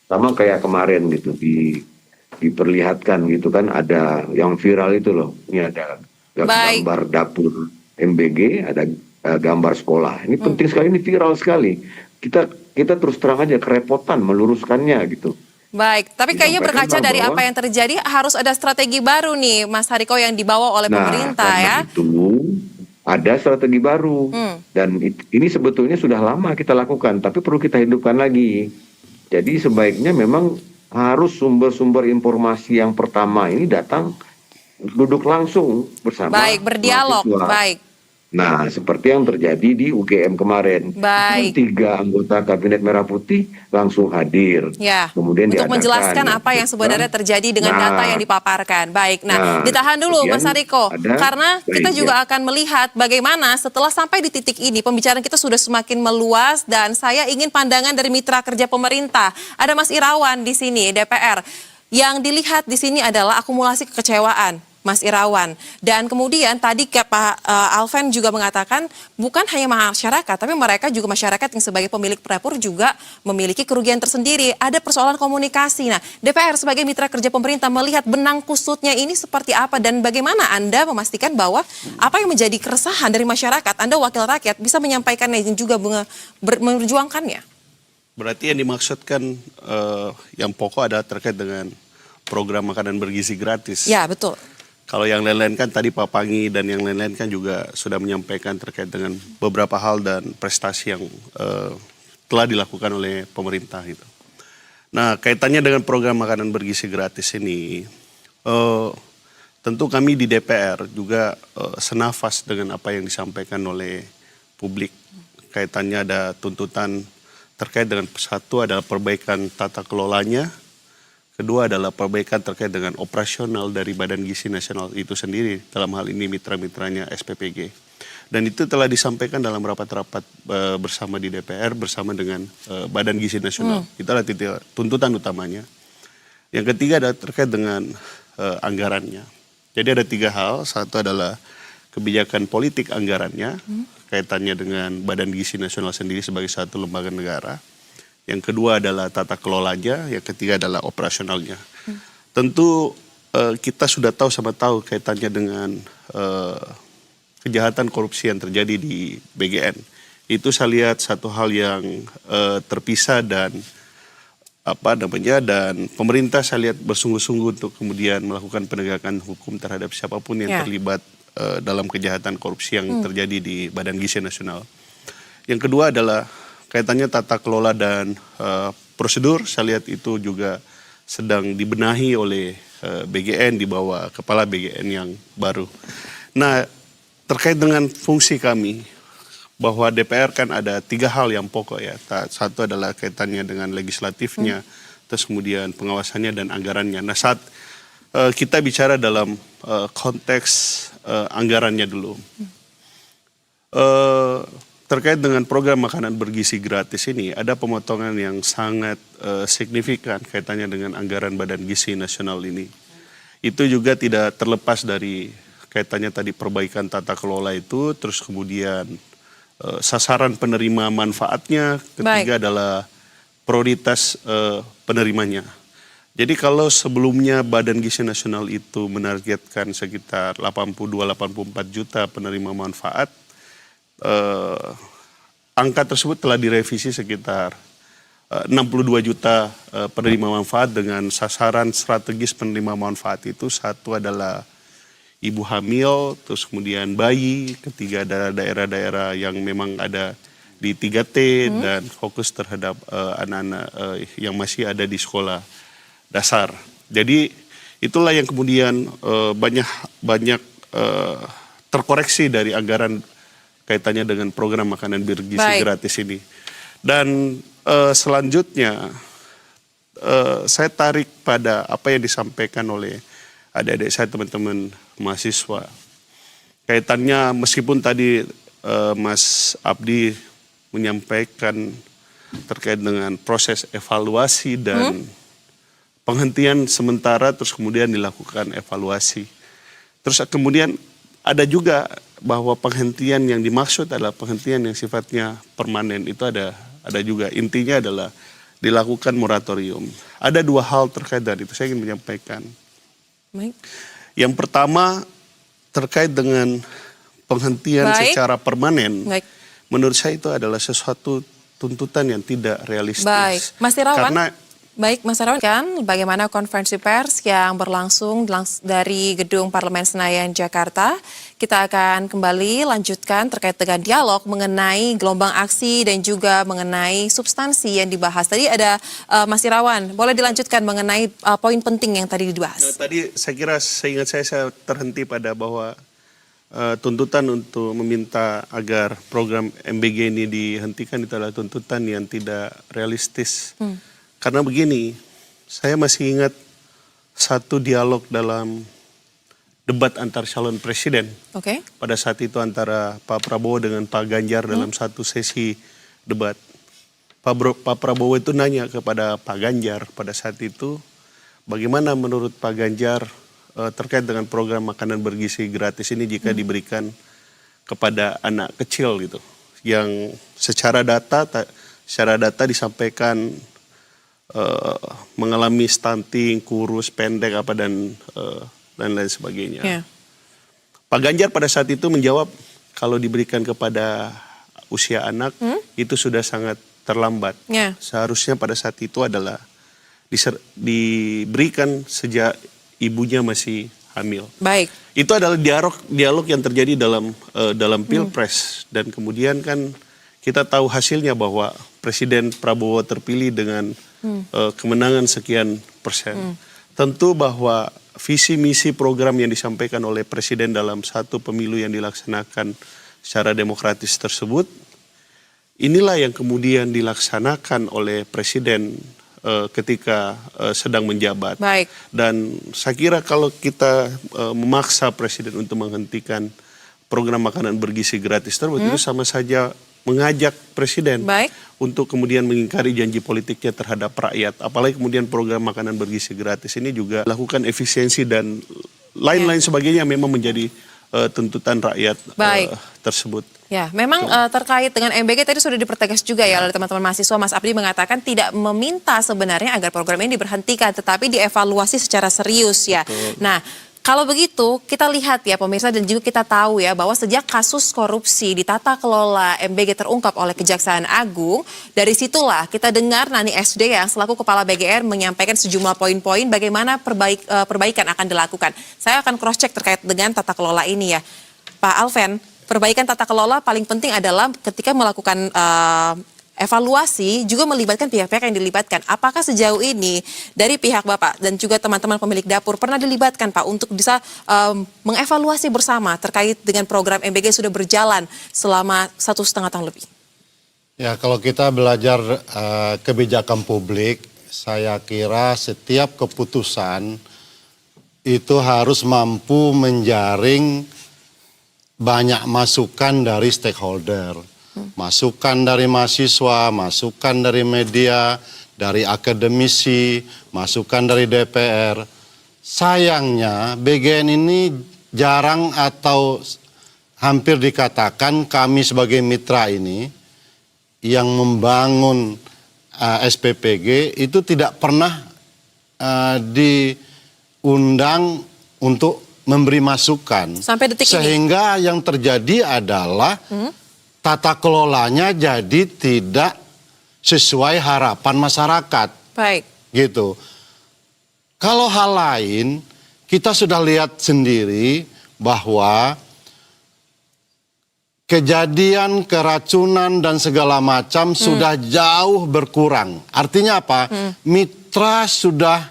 sama kayak kemarin gitu diperlihatkan gitu kan, ada yang viral itu loh, ini ada gambar dapur MBG, ada gambar sekolah. Ini penting sekali, ini viral sekali. Kita terus terang aja kerepotan meluruskannya gitu. Baik, tapi kayaknya berkaca dari apa yang terjadi harus ada strategi baru nih Mas Hariko yang dibawa oleh pemerintah ya. Itu ada strategi baru. Dan ini sebetulnya sudah lama kita lakukan, tapi perlu kita hidupkan lagi. Jadi sebaiknya memang harus sumber-sumber informasi yang pertama ini datang duduk langsung bersama Baik, berdialog. mahasiswa. Baik. Nah, seperti yang terjadi di UGM kemarin. Baik. 3 anggota Kabinet Merah Putih langsung hadir. Ya, Kemudian untuk diadakan, menjelaskan apa yang sebenarnya terjadi dengan data yang dipaparkan. Baik, nah ditahan dulu kemudian Mas Hariko, ada- karena kita baik, juga akan melihat bagaimana setelah sampai di titik ini pembicaraan kita sudah semakin meluas dan saya ingin pandangan dari mitra kerja pemerintah. Ada Mas Irawan di sini, DPR. Yang dilihat di sini adalah akumulasi kekecewaan. Mas Irawan. Dan kemudian tadi Pak Alven juga mengatakan bukan hanya masyarakat, tapi mereka juga masyarakat yang sebagai pemilik dapur juga memiliki kerugian tersendiri. Ada persoalan komunikasi. Nah, DPR sebagai mitra kerja pemerintah melihat benang kusutnya ini seperti apa dan bagaimana Anda memastikan bahwa apa yang menjadi keresahan dari masyarakat, Anda wakil rakyat bisa menyampaikannya dan juga memperjuangkannya. Berarti yang dimaksudkan yang pokok adalah terkait dengan program makanan bergizi gratis. Ya, betul. Kalau yang lain-lain kan tadi Pak Pangi dan yang lain-lain kan juga sudah menyampaikan terkait dengan beberapa hal dan prestasi yang telah dilakukan oleh pemerintah gitu. Nah, kaitannya dengan program makanan bergizi gratis ini, tentu kami di DPR juga senafas dengan apa yang disampaikan oleh publik. Kaitannya ada tuntutan terkait dengan satu adalah perbaikan tata kelolanya. Kedua adalah perbaikan terkait dengan operasional dari Badan Gizi Nasional itu sendiri, dalam hal ini mitra-mitranya SPPG. Dan itu telah disampaikan dalam rapat-rapat bersama di DPR bersama dengan Badan Gizi Nasional. Itulah tuntutan utamanya. Yang ketiga adalah terkait dengan anggarannya. Jadi ada 3 hal. Satu adalah kebijakan politik anggarannya, kaitannya dengan Badan Gizi Nasional sendiri sebagai satu lembaga negara. Yang kedua adalah tata kelolanya, yang ketiga adalah operasionalnya. Tentu kita sudah tahu kaitannya dengan kejahatan korupsi yang terjadi di BGN. Itu saya lihat satu hal yang terpisah dan dan pemerintah saya lihat bersungguh-sungguh untuk kemudian melakukan penegakan hukum terhadap siapapun yang terlibat dalam kejahatan korupsi yang terjadi di Badan Gizi Nasional. Yang kedua adalah kaitannya tata kelola dan prosedur, saya lihat itu juga sedang dibenahi oleh BGN di bawah kepala BGN yang baru. Nah, terkait dengan fungsi kami, bahwa DPR kan ada 3 hal yang pokok ya. Satu adalah kaitannya dengan legislatifnya, terus kemudian pengawasannya dan anggarannya. Nah, saat kita bicara dalam konteks anggarannya dulu. Terkait dengan program makanan bergizi gratis ini, ada pemotongan yang sangat signifikan kaitannya dengan anggaran Badan Gizi Nasional ini. Itu juga tidak terlepas dari kaitannya tadi perbaikan tata kelola itu, terus kemudian sasaran penerima manfaatnya, ketiga adalah prioritas penerimanya. Jadi kalau sebelumnya Badan Gizi Nasional itu menargetkan sekitar 82-84 juta penerima manfaat, angka tersebut telah direvisi sekitar 62 juta penerima manfaat dengan sasaran strategis penerima manfaat itu. Satu adalah ibu hamil, terus kemudian bayi, ketiga adalah daerah-daerah yang memang ada di 3T dan fokus terhadap anak-anak yang masih ada di sekolah dasar. Jadi itulah yang kemudian banyak terkoreksi dari anggaran kaitannya dengan program makanan bergizi gratis ini. Dan selanjutnya saya tarik pada apa yang disampaikan oleh adik-adik saya, teman-teman mahasiswa. Kaitannya meskipun tadi Mas Abdi menyampaikan terkait dengan proses evaluasi dan penghentian sementara terus kemudian dilakukan evaluasi. Terus kemudian ada juga bahwa penghentian yang dimaksud adalah penghentian yang sifatnya permanen, itu ada juga, intinya adalah dilakukan moratorium. Ada 2 hal terkait dari itu saya ingin menyampaikan. Baik. Yang pertama terkait dengan penghentian secara permanen. Baik. Menurut saya itu adalah sesuatu tuntutan yang tidak realistis. Baik, Mas Irawan. Karena Baik, Mas Herawan, kan bagaimana konferensi pers yang berlangsung dari Gedung Parlemen Senayan, Jakarta. Kita akan kembali lanjutkan terkait dengan dialog mengenai gelombang aksi dan juga mengenai substansi yang dibahas. Tadi ada Mas Herawan, boleh dilanjutkan mengenai poin penting yang tadi dibahas. Tadi saya kira, seingat saya terhenti pada bahwa tuntutan untuk meminta agar program MBG ini dihentikan itu adalah tuntutan yang tidak realistis. Karena begini, saya masih ingat satu dialog dalam debat antar calon presiden. Oke. Pada saat itu antara Pak Prabowo dengan Pak Ganjar dalam satu sesi debat. Pak Prabowo itu nanya kepada Pak Ganjar pada saat itu, bagaimana menurut Pak Ganjar terkait dengan program makanan bergizi gratis ini jika diberikan kepada anak kecil gitu, yang secara data disampaikan mengalami stunting, kurus, pendek dan lain sebagainya. Yeah. Pak Ganjar pada saat itu menjawab kalau diberikan kepada usia anak itu sudah sangat terlambat. Yeah. Seharusnya pada saat itu adalah diberikan sejak ibunya masih hamil. Baik. Itu adalah dialog yang terjadi dalam Pilpres, dan kemudian kan kita tahu hasilnya bahwa Presiden Prabowo terpilih dengan kemenangan sekian persen. Tentu bahwa visi misi program yang disampaikan oleh Presiden dalam satu pemilu yang dilaksanakan secara demokratis tersebut, inilah yang kemudian dilaksanakan oleh Presiden ketika sedang menjabat. Baik. Dan saya kira kalau kita memaksa Presiden untuk menghentikan program makanan bergizi gratis tersebut, itu sama saja mengajak Presiden untuk kemudian mengingkari janji politiknya terhadap rakyat. Apalagi kemudian program makanan bergizi gratis ini juga lakukan efisiensi dan lain-lain sebagainya, memang menjadi tuntutan rakyat tersebut. Ya, memang terkait dengan MBG tadi sudah dipertegas juga ya oleh teman-teman mahasiswa. Mas Abdi mengatakan tidak meminta sebenarnya agar program ini diberhentikan, tetapi dievaluasi secara serius ya. Betul. Nah, kalau begitu kita lihat ya pemirsa, dan juga kita tahu ya bahwa sejak kasus korupsi di tata kelola MBG terungkap oleh Kejaksaan Agung, dari situlah kita dengar Nani SD yang selaku Kepala BGR menyampaikan sejumlah poin-poin bagaimana perbaikan akan dilakukan. Saya akan cross check terkait dengan tata kelola ini ya. Pak Alven, perbaikan tata kelola paling penting adalah ketika melakukan evaluasi juga melibatkan pihak-pihak yang dilibatkan. Apakah sejauh ini dari pihak Bapak dan juga teman-teman pemilik dapur pernah dilibatkan Pak untuk bisa mengevaluasi bersama terkait dengan program MBG sudah berjalan selama 1,5 tahun lebih? Ya, kalau kita belajar kebijakan publik, saya kira setiap keputusan itu harus mampu menjaring banyak masukan dari stakeholder. Masukan dari mahasiswa, masukan dari media, dari akademisi, masukan dari DPR. Sayangnya BGN ini jarang atau hampir dikatakan kami sebagai mitra ini yang membangun SPPG itu tidak pernah diundang untuk memberi masukan. Sampai detik ini. Sehingga yang terjadi adalah tata kelolanya jadi tidak sesuai harapan masyarakat. Baik. Gitu. Kalau hal lain, kita sudah lihat sendiri bahwa kejadian keracunan dan segala macam sudah jauh berkurang. Artinya apa? Mitra sudah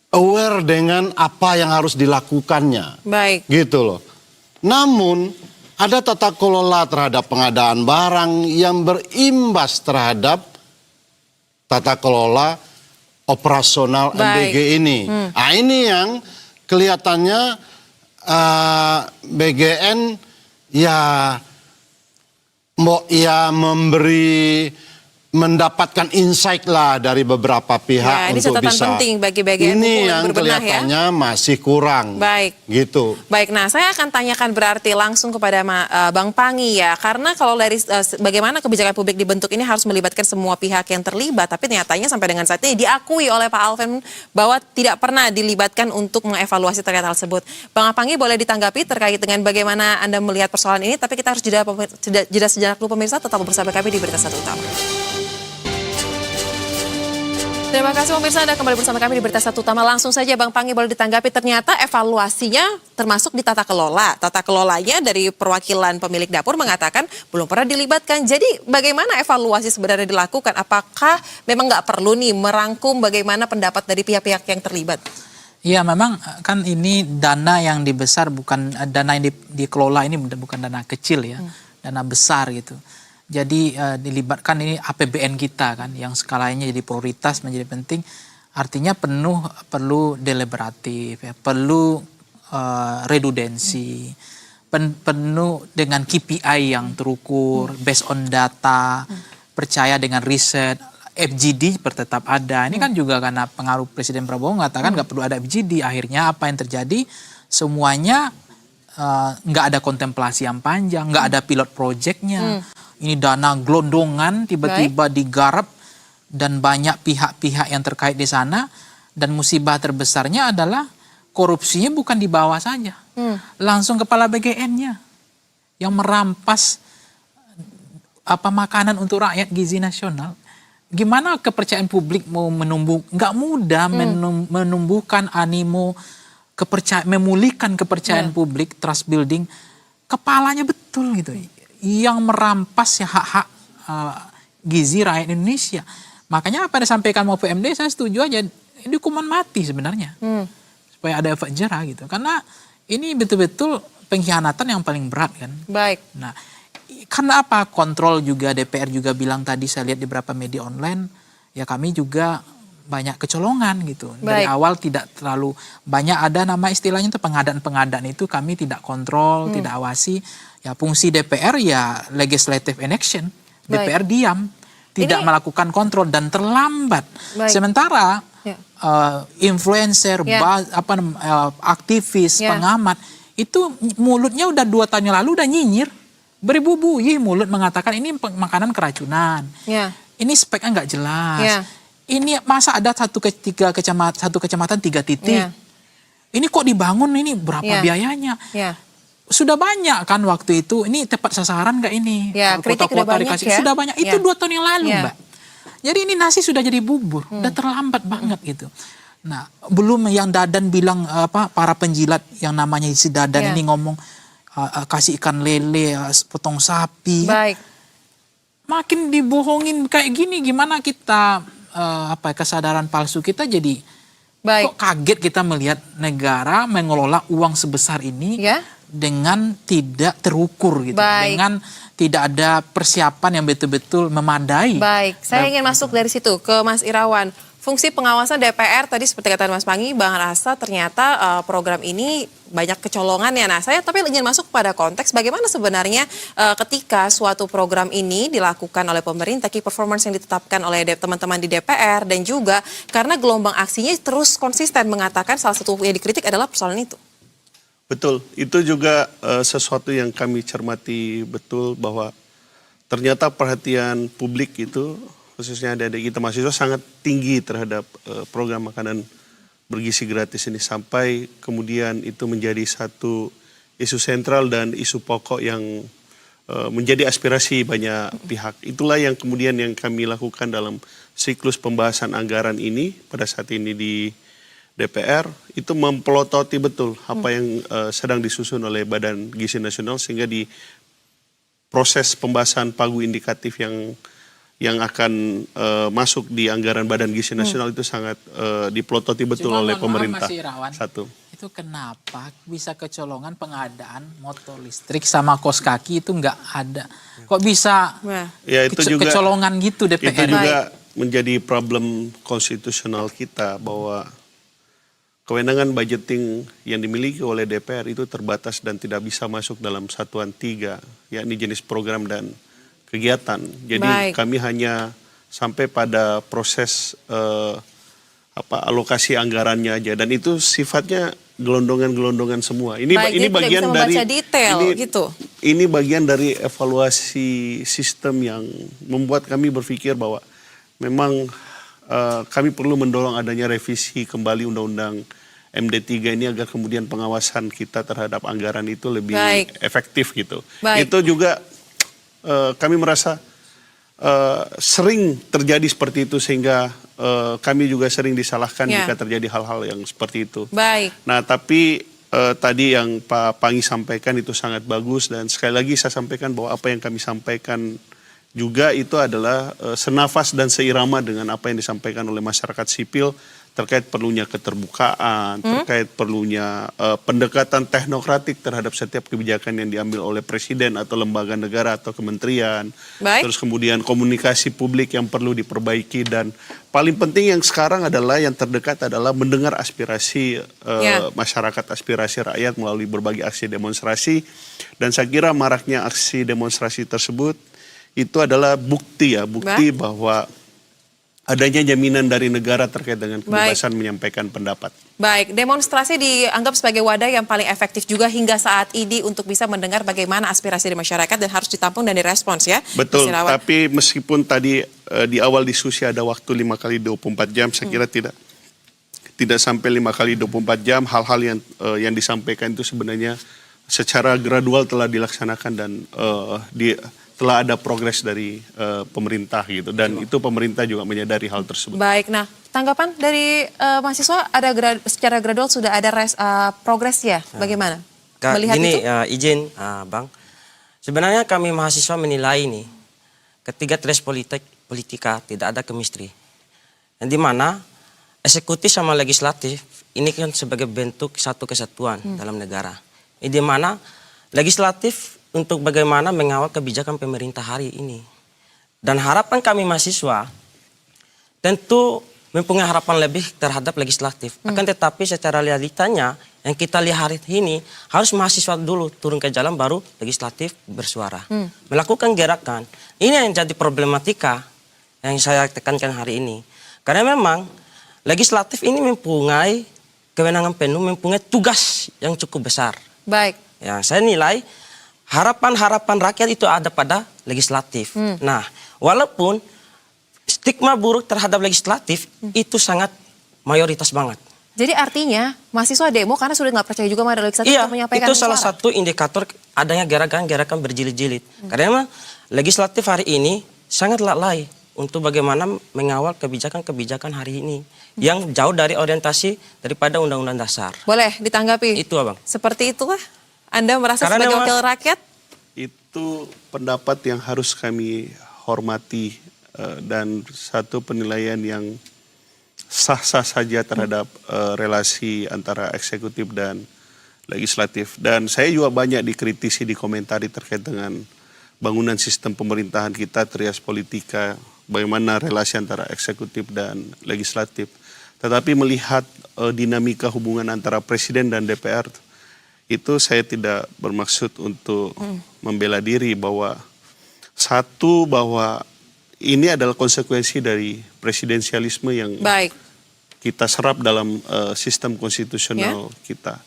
aware dengan apa yang harus dilakukannya. Baik. Gitu loh. Namun ada tata kelola terhadap pengadaan barang yang berimbas terhadap tata kelola operasional MBG ini. Nah, ini yang kelihatannya BGN ya mendapatkan insight lah dari beberapa pihak ini untuk catatan bisa. penting bagi BGN Ini untuk yang berbenah, kelihatannya masih kurang. Baik. Gitu. Baik, nah saya akan tanyakan berarti langsung kepada Bang Pangi ya. Karena kalau dari bagaimana kebijakan publik dibentuk ini harus melibatkan semua pihak yang terlibat. Tapi nyatanya sampai dengan saat ini diakui oleh Pak Alven bahwa tidak pernah dilibatkan untuk mengevaluasi terkait hal tersebut. Bang Pangi boleh ditanggapi terkait dengan bagaimana Anda melihat persoalan ini. Tapi kita harus jeda sejenak dulu pemirsa. Tetap bersama kami di Berita Satu Utama. Terima kasih pemirsa, Anda kembali bersama kami di Berita Satu Utama. Langsung saja Bang Pangi boleh ditanggapi, ternyata evaluasinya termasuk di tata kelola. Tata kelolanya dari perwakilan pemilik dapur mengatakan belum pernah dilibatkan. Jadi bagaimana evaluasi sebenarnya dilakukan? Apakah memang nggak perlu nih merangkum bagaimana pendapat dari pihak-pihak yang terlibat? Iya, memang kan ini dana yang dibesar, bukan dana yang dikelola ini bukan dana kecil ya, dana besar gitu. Jadi dilibatkan ini APBN kita kan, yang skalanya jadi prioritas menjadi penting. Artinya perlu deliberatif, ya, perlu redundansi, penuh dengan KPI yang terukur, based on data, percaya dengan riset. FGD tetap ada. Ini kan juga karena pengaruh Presiden Prabowo mengatakan nggak perlu ada FGD. Akhirnya apa yang terjadi? Semuanya nggak ada kontemplasi yang panjang, nggak ada pilot projectnya. Ini dana gelondongan tiba-tiba digarap dan banyak pihak-pihak yang terkait di sana. Dan musibah terbesarnya adalah korupsinya bukan di bawah saja, langsung kepala BGN-nya yang merampas makanan untuk rakyat gizi nasional. Gimana kepercayaan publik mau nggak mudah menumbuhkan animo, memulihkan kepercayaan publik, trust building, kepalanya betul gitu, yang merampas hak-hak gizi rakyat Indonesia. Makanya apa yang disampaikan mau PMD saya setuju aja, ini hukuman mati sebenarnya, supaya ada efek jerah gitu, karena ini betul-betul pengkhianatan yang paling berat kan. Baik. Nah, karena apa? Kontrol juga, DPR juga bilang tadi, saya lihat di beberapa media online, ya kami juga banyak kecolongan gitu. Dari awal tidak terlalu banyak, ada nama istilahnya itu pengadaan-pengadaan itu kami tidak kontrol, tidak awasi. Ya fungsi DPR ya legislative inaction. DPR diam, tidak melakukan kontrol dan terlambat. Sementara influencer, aktivis, pengamat itu mulutnya udah 2 tahun yang lalu udah nyinyir. Beribu-buih mulut mengatakan ini makanan keracunan. Ini speknya nggak jelas. Ini masa ada satu kecamatan 3 titik. Ini kok dibangun, ini berapa biayanya? Sudah banyak kan waktu itu, ini tepat sasaran nggak ini? Kota-kota dikasih sudah banyak. Itu 2 tahun yang lalu, Mbak. Jadi ini nasi sudah jadi bubur, udah terlambat banget gitu. Nah, belum yang Dadan bilang para penjilat yang namanya si Dadan ini ngomong kasih ikan lele, potong sapi. Baik. Makin dibohongin kayak gini, gimana kita kesadaran palsu kita jadi kok kaget kita melihat negara mengelola uang sebesar ini dengan tidak terukur gitu, dengan tidak ada persiapan yang betul-betul memadai. Baik, saya ingin masuk dari situ ke Mas Irawan. Fungsi pengawasan DPR tadi seperti kata Mas Pangi, Bang Rasa ternyata program ini banyak kecolongannya. Nah, saya tapi ingin masuk pada konteks bagaimana sebenarnya ketika suatu program ini dilakukan oleh pemerintah, key performance yang ditetapkan oleh teman-teman di DPR, dan juga karena gelombang aksinya terus konsisten mengatakan salah satu yang dikritik adalah persoalan itu. Betul, itu juga sesuatu yang kami cermati betul, bahwa ternyata perhatian publik itu, khususnya adik-adik kita mahasiswa, sangat tinggi terhadap program makanan bergizi gratis ini, sampai kemudian itu menjadi satu isu sentral dan isu pokok yang menjadi aspirasi banyak pihak. Itulah yang kemudian yang kami lakukan dalam siklus pembahasan anggaran ini pada saat ini di DPR, itu mempelototi betul apa yang sedang disusun oleh Badan Gizi Nasional, sehingga di proses pembahasan pagu indikatif yang akan masuk di anggaran Badan Gizi Nasional itu sangat dipelototi betul oleh pemerintah. Satu. Itu kenapa bisa kecolongan pengadaan motor listrik sama kos kaki itu nggak ada? Kok bisa itu juga, kecolongan gitu DPR? Itu juga menjadi problem konstitusional kita, bahwa kewenangan budgeting yang dimiliki oleh DPR itu terbatas dan tidak bisa masuk dalam satuan 3, yakni jenis program dan kegiatan. Jadi kami hanya sampai pada proses alokasi anggarannya aja, dan itu sifatnya gelondongan-gelondongan semua. Ini bagian dari detail gitu. Ini bagian dari evaluasi sistem yang membuat kami berpikir bahwa memang kami perlu mendorong adanya revisi kembali Undang-Undang MD3 ini, agar kemudian pengawasan kita terhadap anggaran itu lebih efektif gitu. Itu juga kami merasa sering terjadi seperti itu sehingga kami juga sering disalahkan Ya. jika terjadi hal-hal yang seperti itu. Baik. Nah, tapi tadi yang Pak Pangi sampaikan itu sangat bagus dan sekali lagi saya sampaikan bahwa apa yang kami sampaikan juga itu adalah senafas dan seirama dengan apa yang disampaikan oleh masyarakat sipil terkait perlunya keterbukaan, terkait perlunya pendekatan teknokratik terhadap setiap kebijakan yang diambil oleh presiden atau lembaga negara atau kementerian. Baik. Terus kemudian komunikasi publik yang perlu diperbaiki dan paling penting yang sekarang adalah yang terdekat adalah mendengar aspirasi Ya. masyarakat, aspirasi rakyat melalui berbagai aksi demonstrasi. Dan saya kira maraknya aksi demonstrasi tersebut itu adalah bukti bahwa adanya jaminan dari negara terkait dengan kebebasan menyampaikan pendapat. Baik, demonstrasi dianggap sebagai wadah yang paling efektif juga hingga saat ini untuk bisa mendengar bagaimana aspirasi dari masyarakat dan harus ditampung dan direspons ya. Betul, Mas Irawan. tapi meskipun tadi di awal diskusi ada waktu 5 kali 24 jam, saya kira tidak sampai 5 kali 24 jam, hal-hal yang disampaikan itu sebenarnya secara gradual telah dilaksanakan dan telah ada progres dari pemerintah gitu dan itu pemerintah juga menyadari hal tersebut. Baik, nah tanggapan dari mahasiswa ada secara gradual sudah ada progres ya? Bagaimana? Kak, Melihat gini, itu? izin Bang. Sebenarnya kami mahasiswa menilai ini ketiga tres politika tidak ada chemistry. Yang dimana eksekutif sama legislatif ini kan sebagai bentuk satu kesatuan dalam negara. Di mana legislatif untuk bagaimana mengawal kebijakan pemerintah hari ini. Dan harapan kami mahasiswa tentu mempunyai harapan lebih terhadap legislatif. Akan tetapi secara realitanya yang kita lihat hari ini harus mahasiswa dulu turun ke jalan baru legislatif bersuara. Melakukan gerakan. Ini yang jadi problematika yang saya tekankan hari ini. Karena memang legislatif ini mempunyai kewenangan penuh, mempunyai tugas yang cukup besar. Baik. Ya, saya nilai harapan-harapan rakyat itu ada pada legislatif. Nah, walaupun stigma buruk terhadap legislatif itu sangat mayoritas banget. Jadi artinya mahasiswa demo karena sudah nggak percaya juga pada legislatif Iya, untuk menyampaikan itu salah suara. satu indikator adanya gerakan-gerakan berjilid-jilid. Karena memang legislatif hari ini sangat lalai untuk bagaimana mengawal kebijakan-kebijakan hari ini yang jauh dari orientasi daripada Undang-Undang Dasar. Boleh ditanggapi? Itu, Abang. Seperti itukah? Anda merasa Karena sebagai memang- wakil rakyat? Itu pendapat yang harus kami hormati dan satu penilaian yang sah-sah saja terhadap relasi antara eksekutif dan legislatif. Dan saya juga banyak dikritisi, dikomentari terkait dengan bangunan sistem pemerintahan kita, trias politika, bagaimana relasi antara eksekutif dan legislatif. Tetapi melihat dinamika hubungan antara presiden dan DPR, itu saya tidak bermaksud untuk membela diri bahwa ini adalah konsekuensi dari presidensialisme yang Baik. kita serap dalam sistem konstitusional kita.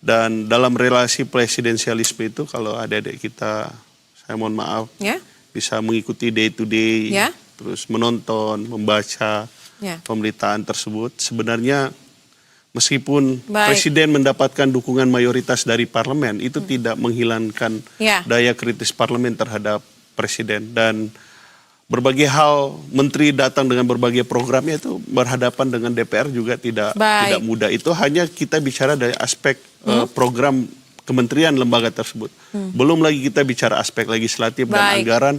Dan dalam relasi presidensialisme itu kalau adik-adik kita, saya mohon maaf, Ya. bisa mengikuti day to day, Ya. terus menonton, membaca Ya. pemberitaan tersebut, sebenarnya meskipun Baik. presiden mendapatkan dukungan mayoritas dari parlemen, itu tidak menghilangkan Ya. daya kritis parlemen terhadap presiden. Dan berbagai hal, menteri datang dengan berbagai programnya itu berhadapan dengan DPR juga tidak mudah. Itu hanya kita bicara dari aspek program kementerian lembaga tersebut. Belum lagi kita bicara aspek legislatif dan Baik. anggaran.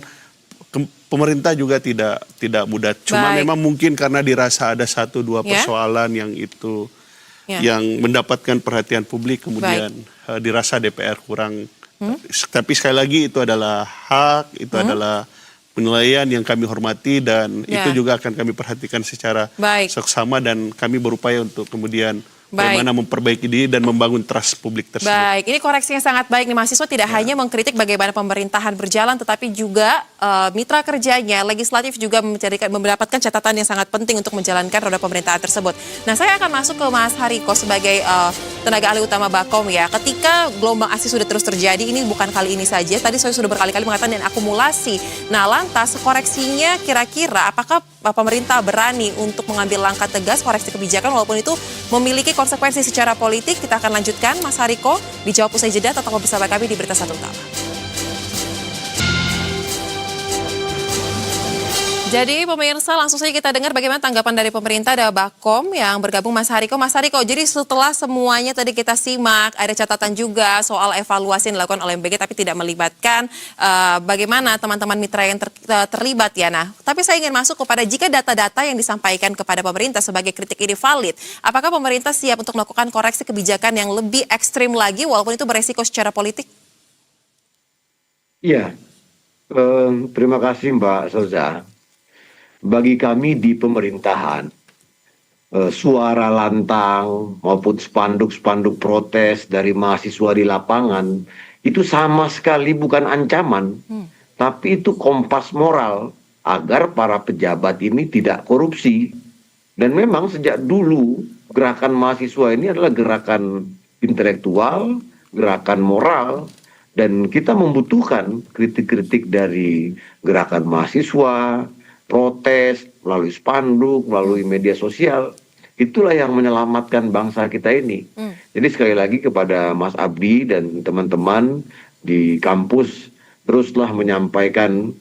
Pemerintah juga tidak mudah. Cuma Baik. memang mungkin karena dirasa ada 1-2 Ya. persoalan yang itu Ya. yang mendapatkan perhatian publik, kemudian dirasa DPR kurang. Tapi sekali lagi itu adalah hak, itu adalah penilaian yang kami hormati dan Ya. itu juga akan kami perhatikan secara Baik. seksama dan kami berupaya untuk kemudian Baik. bagaimana memperbaiki diri dan membangun trust publik tersebut. Baik, ini koreksi yang sangat baik nih mahasiswa tidak hanya mengkritik bagaimana pemerintahan berjalan, tetapi juga mitra kerjanya, legislatif juga mendapatkan catatan yang sangat penting untuk menjalankan roda pemerintahan tersebut. Nah, saya akan masuk ke Mas Hariko sebagai tenaga ahli utama Bakom ya. Ketika gelombang aksi sudah terus terjadi, ini bukan kali ini saja. Tadi saya sudah berkali-kali mengatakan dan akumulasi. Nah, lantas koreksinya kira-kira apakah pemerintah berani untuk mengambil langkah tegas koreksi kebijakan walaupun itu memiliki konsekuensi secara politik? Kita akan lanjutkan, Mas Hariko, dijawab usai jeda. Tetap bersama kami di Berita Satu Utama. Jadi pemirsa langsung saja kita dengar bagaimana tanggapan dari pemerintah. Ada Bakom yang bergabung Mas Hariko. Mas Hariko, jadi setelah semuanya tadi kita simak, ada catatan juga soal evaluasi yang dilakukan oleh MBG tapi tidak melibatkan bagaimana teman-teman mitra yang terlibat ya. Nah, tapi saya ingin masuk kepada jika data-data yang disampaikan kepada pemerintah sebagai kritik ini valid, apakah pemerintah siap untuk melakukan koreksi kebijakan yang lebih ekstrim lagi walaupun itu beresiko secara politik? Iya, terima kasih Mbak Soza. Bagi kami di pemerintahan, suara lantang maupun spanduk-spanduk protes dari mahasiswa di lapangan itu sama sekali bukan ancaman, tapi itu kompas moral agar para pejabat ini tidak korupsi. Dan memang sejak dulu gerakan mahasiswa ini adalah gerakan intelektual, gerakan moral, dan kita membutuhkan kritik-kritik dari gerakan mahasiswa, protes, melalui spanduk, melalui media sosial. Itulah yang menyelamatkan bangsa kita ini. Jadi sekali lagi kepada Mas Abdi dan teman-teman di kampus, teruslah menyampaikan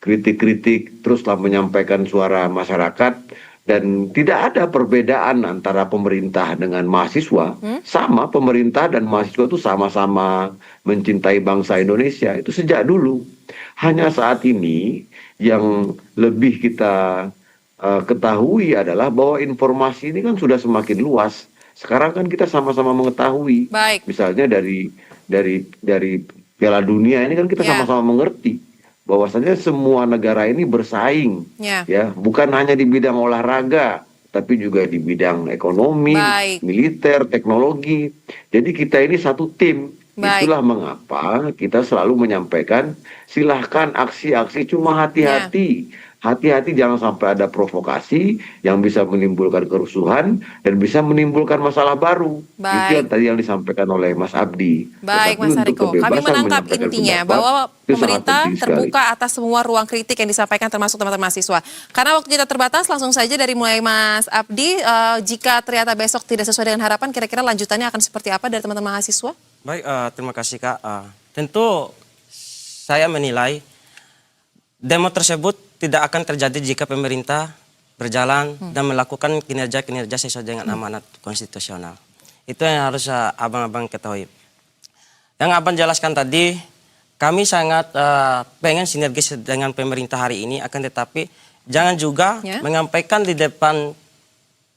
kritik-kritik, teruslah menyampaikan suara masyarakat, dan tidak ada perbedaan antara pemerintah dengan mahasiswa. Sama, pemerintah dan mahasiswa itu sama-sama mencintai bangsa Indonesia. Itu sejak dulu. Hanya saat ini yang lebih kita ketahui adalah bahwa informasi ini kan sudah semakin luas. Sekarang kan kita sama-sama mengetahui. Baik. Misalnya dari Piala Dunia ini kan kita sama-sama mengerti bahwasanya semua negara ini bersaing, ya, bukan hanya di bidang olahraga, tapi juga di bidang ekonomi, militer, teknologi. Jadi kita ini satu tim. Itulah mengapa kita selalu menyampaikan, silahkan aksi-aksi, cuma hati-hati. Hati-hati jangan sampai ada provokasi yang bisa menimbulkan kerusuhan dan bisa menimbulkan masalah baru. Itu yang tadi yang disampaikan oleh Mas Abdi. Baik, Mas Hariko. Kami menangkap intinya bahwa pemerintah terbuka atas semua ruang kritik yang disampaikan termasuk teman-teman mahasiswa. Karena waktu kita terbatas, langsung saja dari mulai Mas Abdi, jika ternyata besok tidak sesuai dengan harapan, kira-kira lanjutannya akan seperti apa dari teman-teman mahasiswa? Baik, terima kasih Kak. Tentu saya menilai demo tersebut tidak akan terjadi jika pemerintah berjalan dan melakukan kinerja-kinerja sesuai dengan amanat konstitusional. Itu yang harus abang-abang ketahui. Yang abang jelaskan tadi, kami sangat pengen sinergis dengan pemerintah hari ini, akan tetapi jangan juga menyampaikan di depan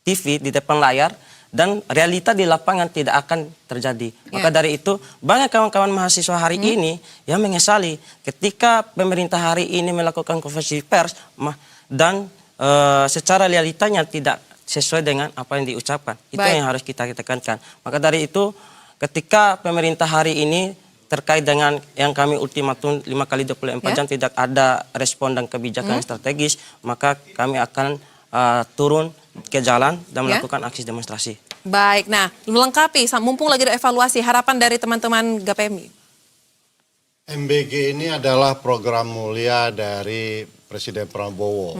TV, di depan layar, dan realita di lapangan tidak akan terjadi. Maka dari itu, banyak kawan-kawan mahasiswa hari ini yang menyesali ketika pemerintah hari ini melakukan konferensi pers dan secara realitanya tidak sesuai dengan apa yang diucapkan. Itu yang harus kita tekankan. Maka dari itu, ketika pemerintah hari ini terkait dengan yang kami ultimatum 5 kali 24 jam tidak ada respon dan kebijakan strategis, maka kami akan turun ke jalan dan melakukan aksi demonstrasi. Baik, nah melengkapi, mumpung lagi ada evaluasi, harapan dari teman-teman GPMI. MBG ini adalah program mulia dari Presiden Prabowo.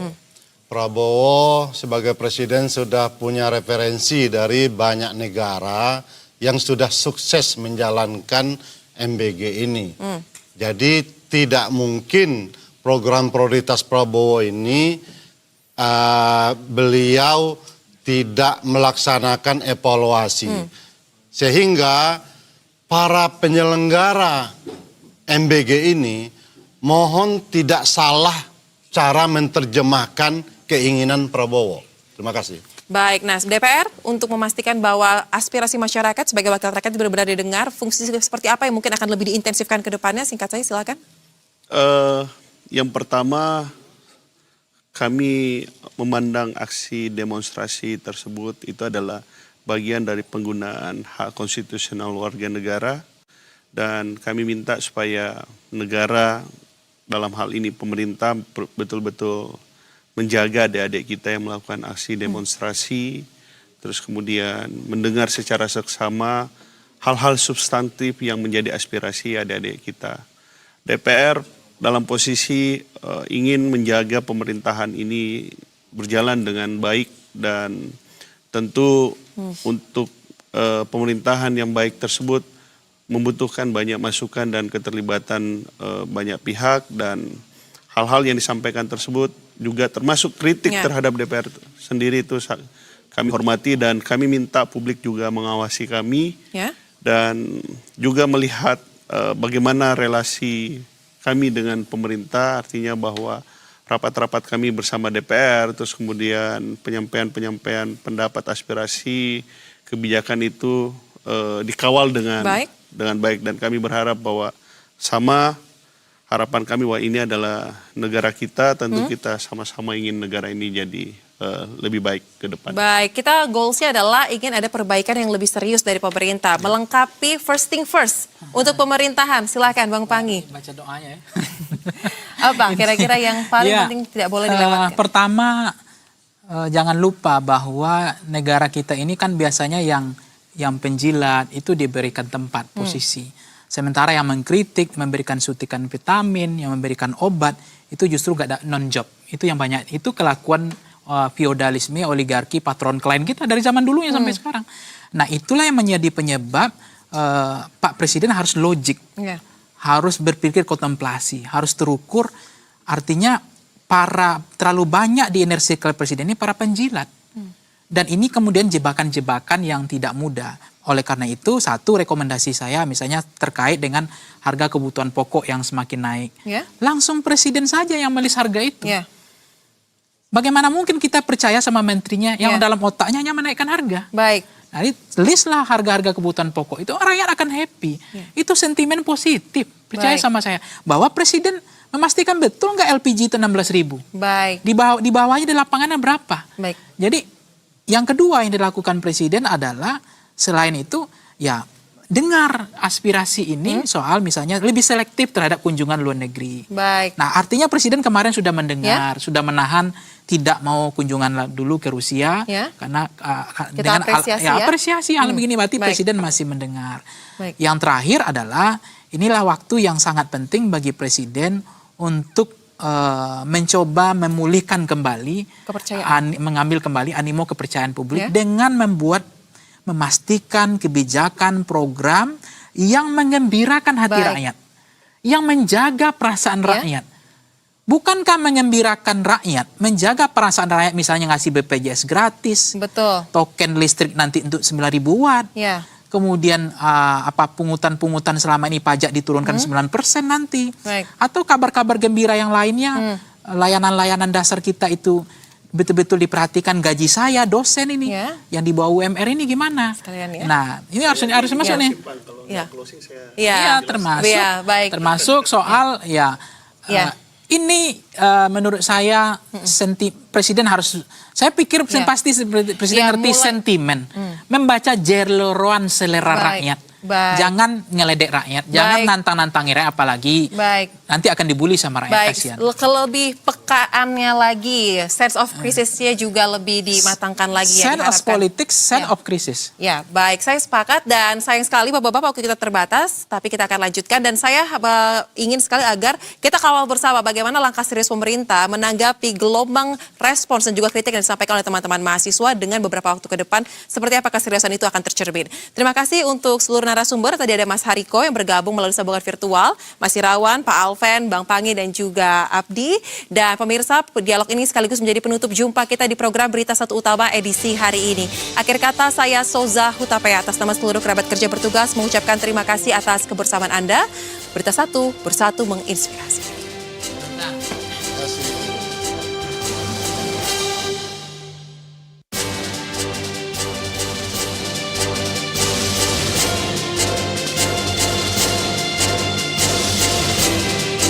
Prabowo sebagai presiden sudah punya referensi dari banyak negara yang sudah sukses menjalankan MBG ini. Jadi tidak mungkin program prioritas Prabowo ini beliau tidak melaksanakan evaluasi. Sehingga para penyelenggara MBG ini mohon tidak salah cara menerjemahkan keinginan Prabowo. Terima kasih. Baik, nah DPR untuk memastikan bahwa aspirasi masyarakat sebagai wakil rakyat benar-benar didengar, fungsi seperti apa yang mungkin akan lebih diintensifkan ke depannya? Singkat saja, silakan. Yang pertama, kami memandang aksi demonstrasi tersebut itu adalah bagian dari penggunaan hak konstitusional warga negara, dan kami minta supaya negara, dalam hal ini pemerintah, betul-betul menjaga adik-adik kita yang melakukan aksi demonstrasi, terus kemudian mendengar secara seksama hal-hal substantif yang menjadi aspirasi adik-adik kita. DPR dalam posisi ingin menjaga pemerintahan ini berjalan dengan baik, dan tentu untuk pemerintahan yang baik tersebut membutuhkan banyak masukan dan keterlibatan banyak pihak, dan hal-hal yang disampaikan tersebut juga termasuk kritik terhadap DPR sendiri itu kami hormati dan kami minta publik juga mengawasi kami dan juga melihat bagaimana relasi kami dengan pemerintah, artinya bahwa rapat-rapat kami bersama DPR, terus kemudian penyampaian pendapat, aspirasi, kebijakan itu dikawal dengan baik dan kami berharap bahwa sama harapan kami bahwa ini adalah negara kita, tentu kita sama-sama ingin negara ini jadi lebih baik ke depan. Baik, kita goalsnya adalah ingin ada perbaikan yang lebih serius dari pemerintah, melengkapi first thing first untuk pemerintahan. Silakan Bang Pangi. Baca doanya ya. Apa kira-kira yang paling penting tidak boleh dilewatkan? Pertama, jangan lupa bahwa negara kita ini kan biasanya yang penjilat itu diberikan tempat, posisi. Sementara yang mengkritik, memberikan suntikan vitamin, yang memberikan obat, itu justru gak ada non-job. Itu yang banyak. Itu kelakuan feodalisme, oligarki, patron klien kita dari zaman dulunya sampai sekarang. Nah itulah yang menjadi penyebab Pak Presiden harus logik. Harus berpikir kontemplasi, harus terukur. Artinya terlalu banyak di inner circle Presiden ini para penjilat. Dan ini kemudian jebakan-jebakan yang tidak mudah. Oleh karena itu, satu rekomendasi saya misalnya terkait dengan harga kebutuhan pokok yang semakin naik. Langsung Presiden saja yang melis harga itu. Bagaimana mungkin kita percaya sama menterinya yang dalam otaknya hanya menaikkan harga. Baik. Nah, listlah harga-harga kebutuhan pokok. Itu rakyat akan happy. Itu sentimen positif. Percaya sama saya. Bahwa Presiden memastikan betul nggak LPG itu 16.000. Baik. Di bawahnya di lapangannya berapa. Baik. Jadi yang kedua yang dilakukan Presiden adalah selain itu ya dengar aspirasi ini soal misalnya lebih selektif terhadap kunjungan luar negeri. Baik. Nah artinya Presiden kemarin sudah mendengar, sudah menahan tidak mau kunjungan dulu ke Rusia karena dengan apresiasi hal begini berarti Presiden masih mendengar. Yang terakhir adalah inilah waktu yang sangat penting bagi Presiden untuk mencoba memulihkan kembali, mengambil kembali animo kepercayaan publik dengan memastikan kebijakan program yang mengembirakan hati rakyat, yang menjaga perasaan rakyat. Bukankah mengembirakan rakyat, menjaga perasaan rakyat misalnya ngasih BPJS gratis, token listrik nanti untuk 9.000 watt, kemudian pungutan-pungutan selama ini pajak diturunkan 9% nanti, atau kabar-kabar gembira yang lainnya, layanan-layanan dasar kita itu betul-betul diperhatikan, gaji saya dosen ini yang di bawah UMR ini gimana? Nah ini harus masuk nih. Termasuk soal ini menurut saya Presiden harus, saya pikir pasti Presiden ngerti sentimen, membaca jeroan selera rakyat. Jangan ngeledek rakyat, jangan nantang-nantangi rakyat, apalagi nanti akan dibully sama rakyat. Kasihan. Lebih pekaannya lagi, sense of crisisnya juga lebih dimatangkan lagi. Sense of politics, sense of crisis. Ya, baik, saya sepakat dan sayang sekali Bapak-Bapak waktu kita terbatas, tapi kita akan lanjutkan dan saya ingin sekali agar kita kawal bersama bagaimana langkah serius pemerintah menanggapi gelombang respons dan juga kritik yang disampaikan oleh teman-teman mahasiswa dengan beberapa waktu ke depan, seperti apa keseriusan itu akan tercermin. Terima kasih untuk seluruh narasumber. Tadi ada Mas Hariko yang bergabung melalui sambungan virtual, Mas Irawan, Pak Alven, Bang Pangi, dan juga Abdi. Dan pemirsa, dialog ini sekaligus menjadi penutup jumpa kita di program Berita Satu Utama edisi hari ini. Akhir kata, saya Souza Hutapea atas nama seluruh kerabat kerja bertugas mengucapkan terima kasih atas kebersamaan Anda. Berita Satu, bersatu menginspirasi.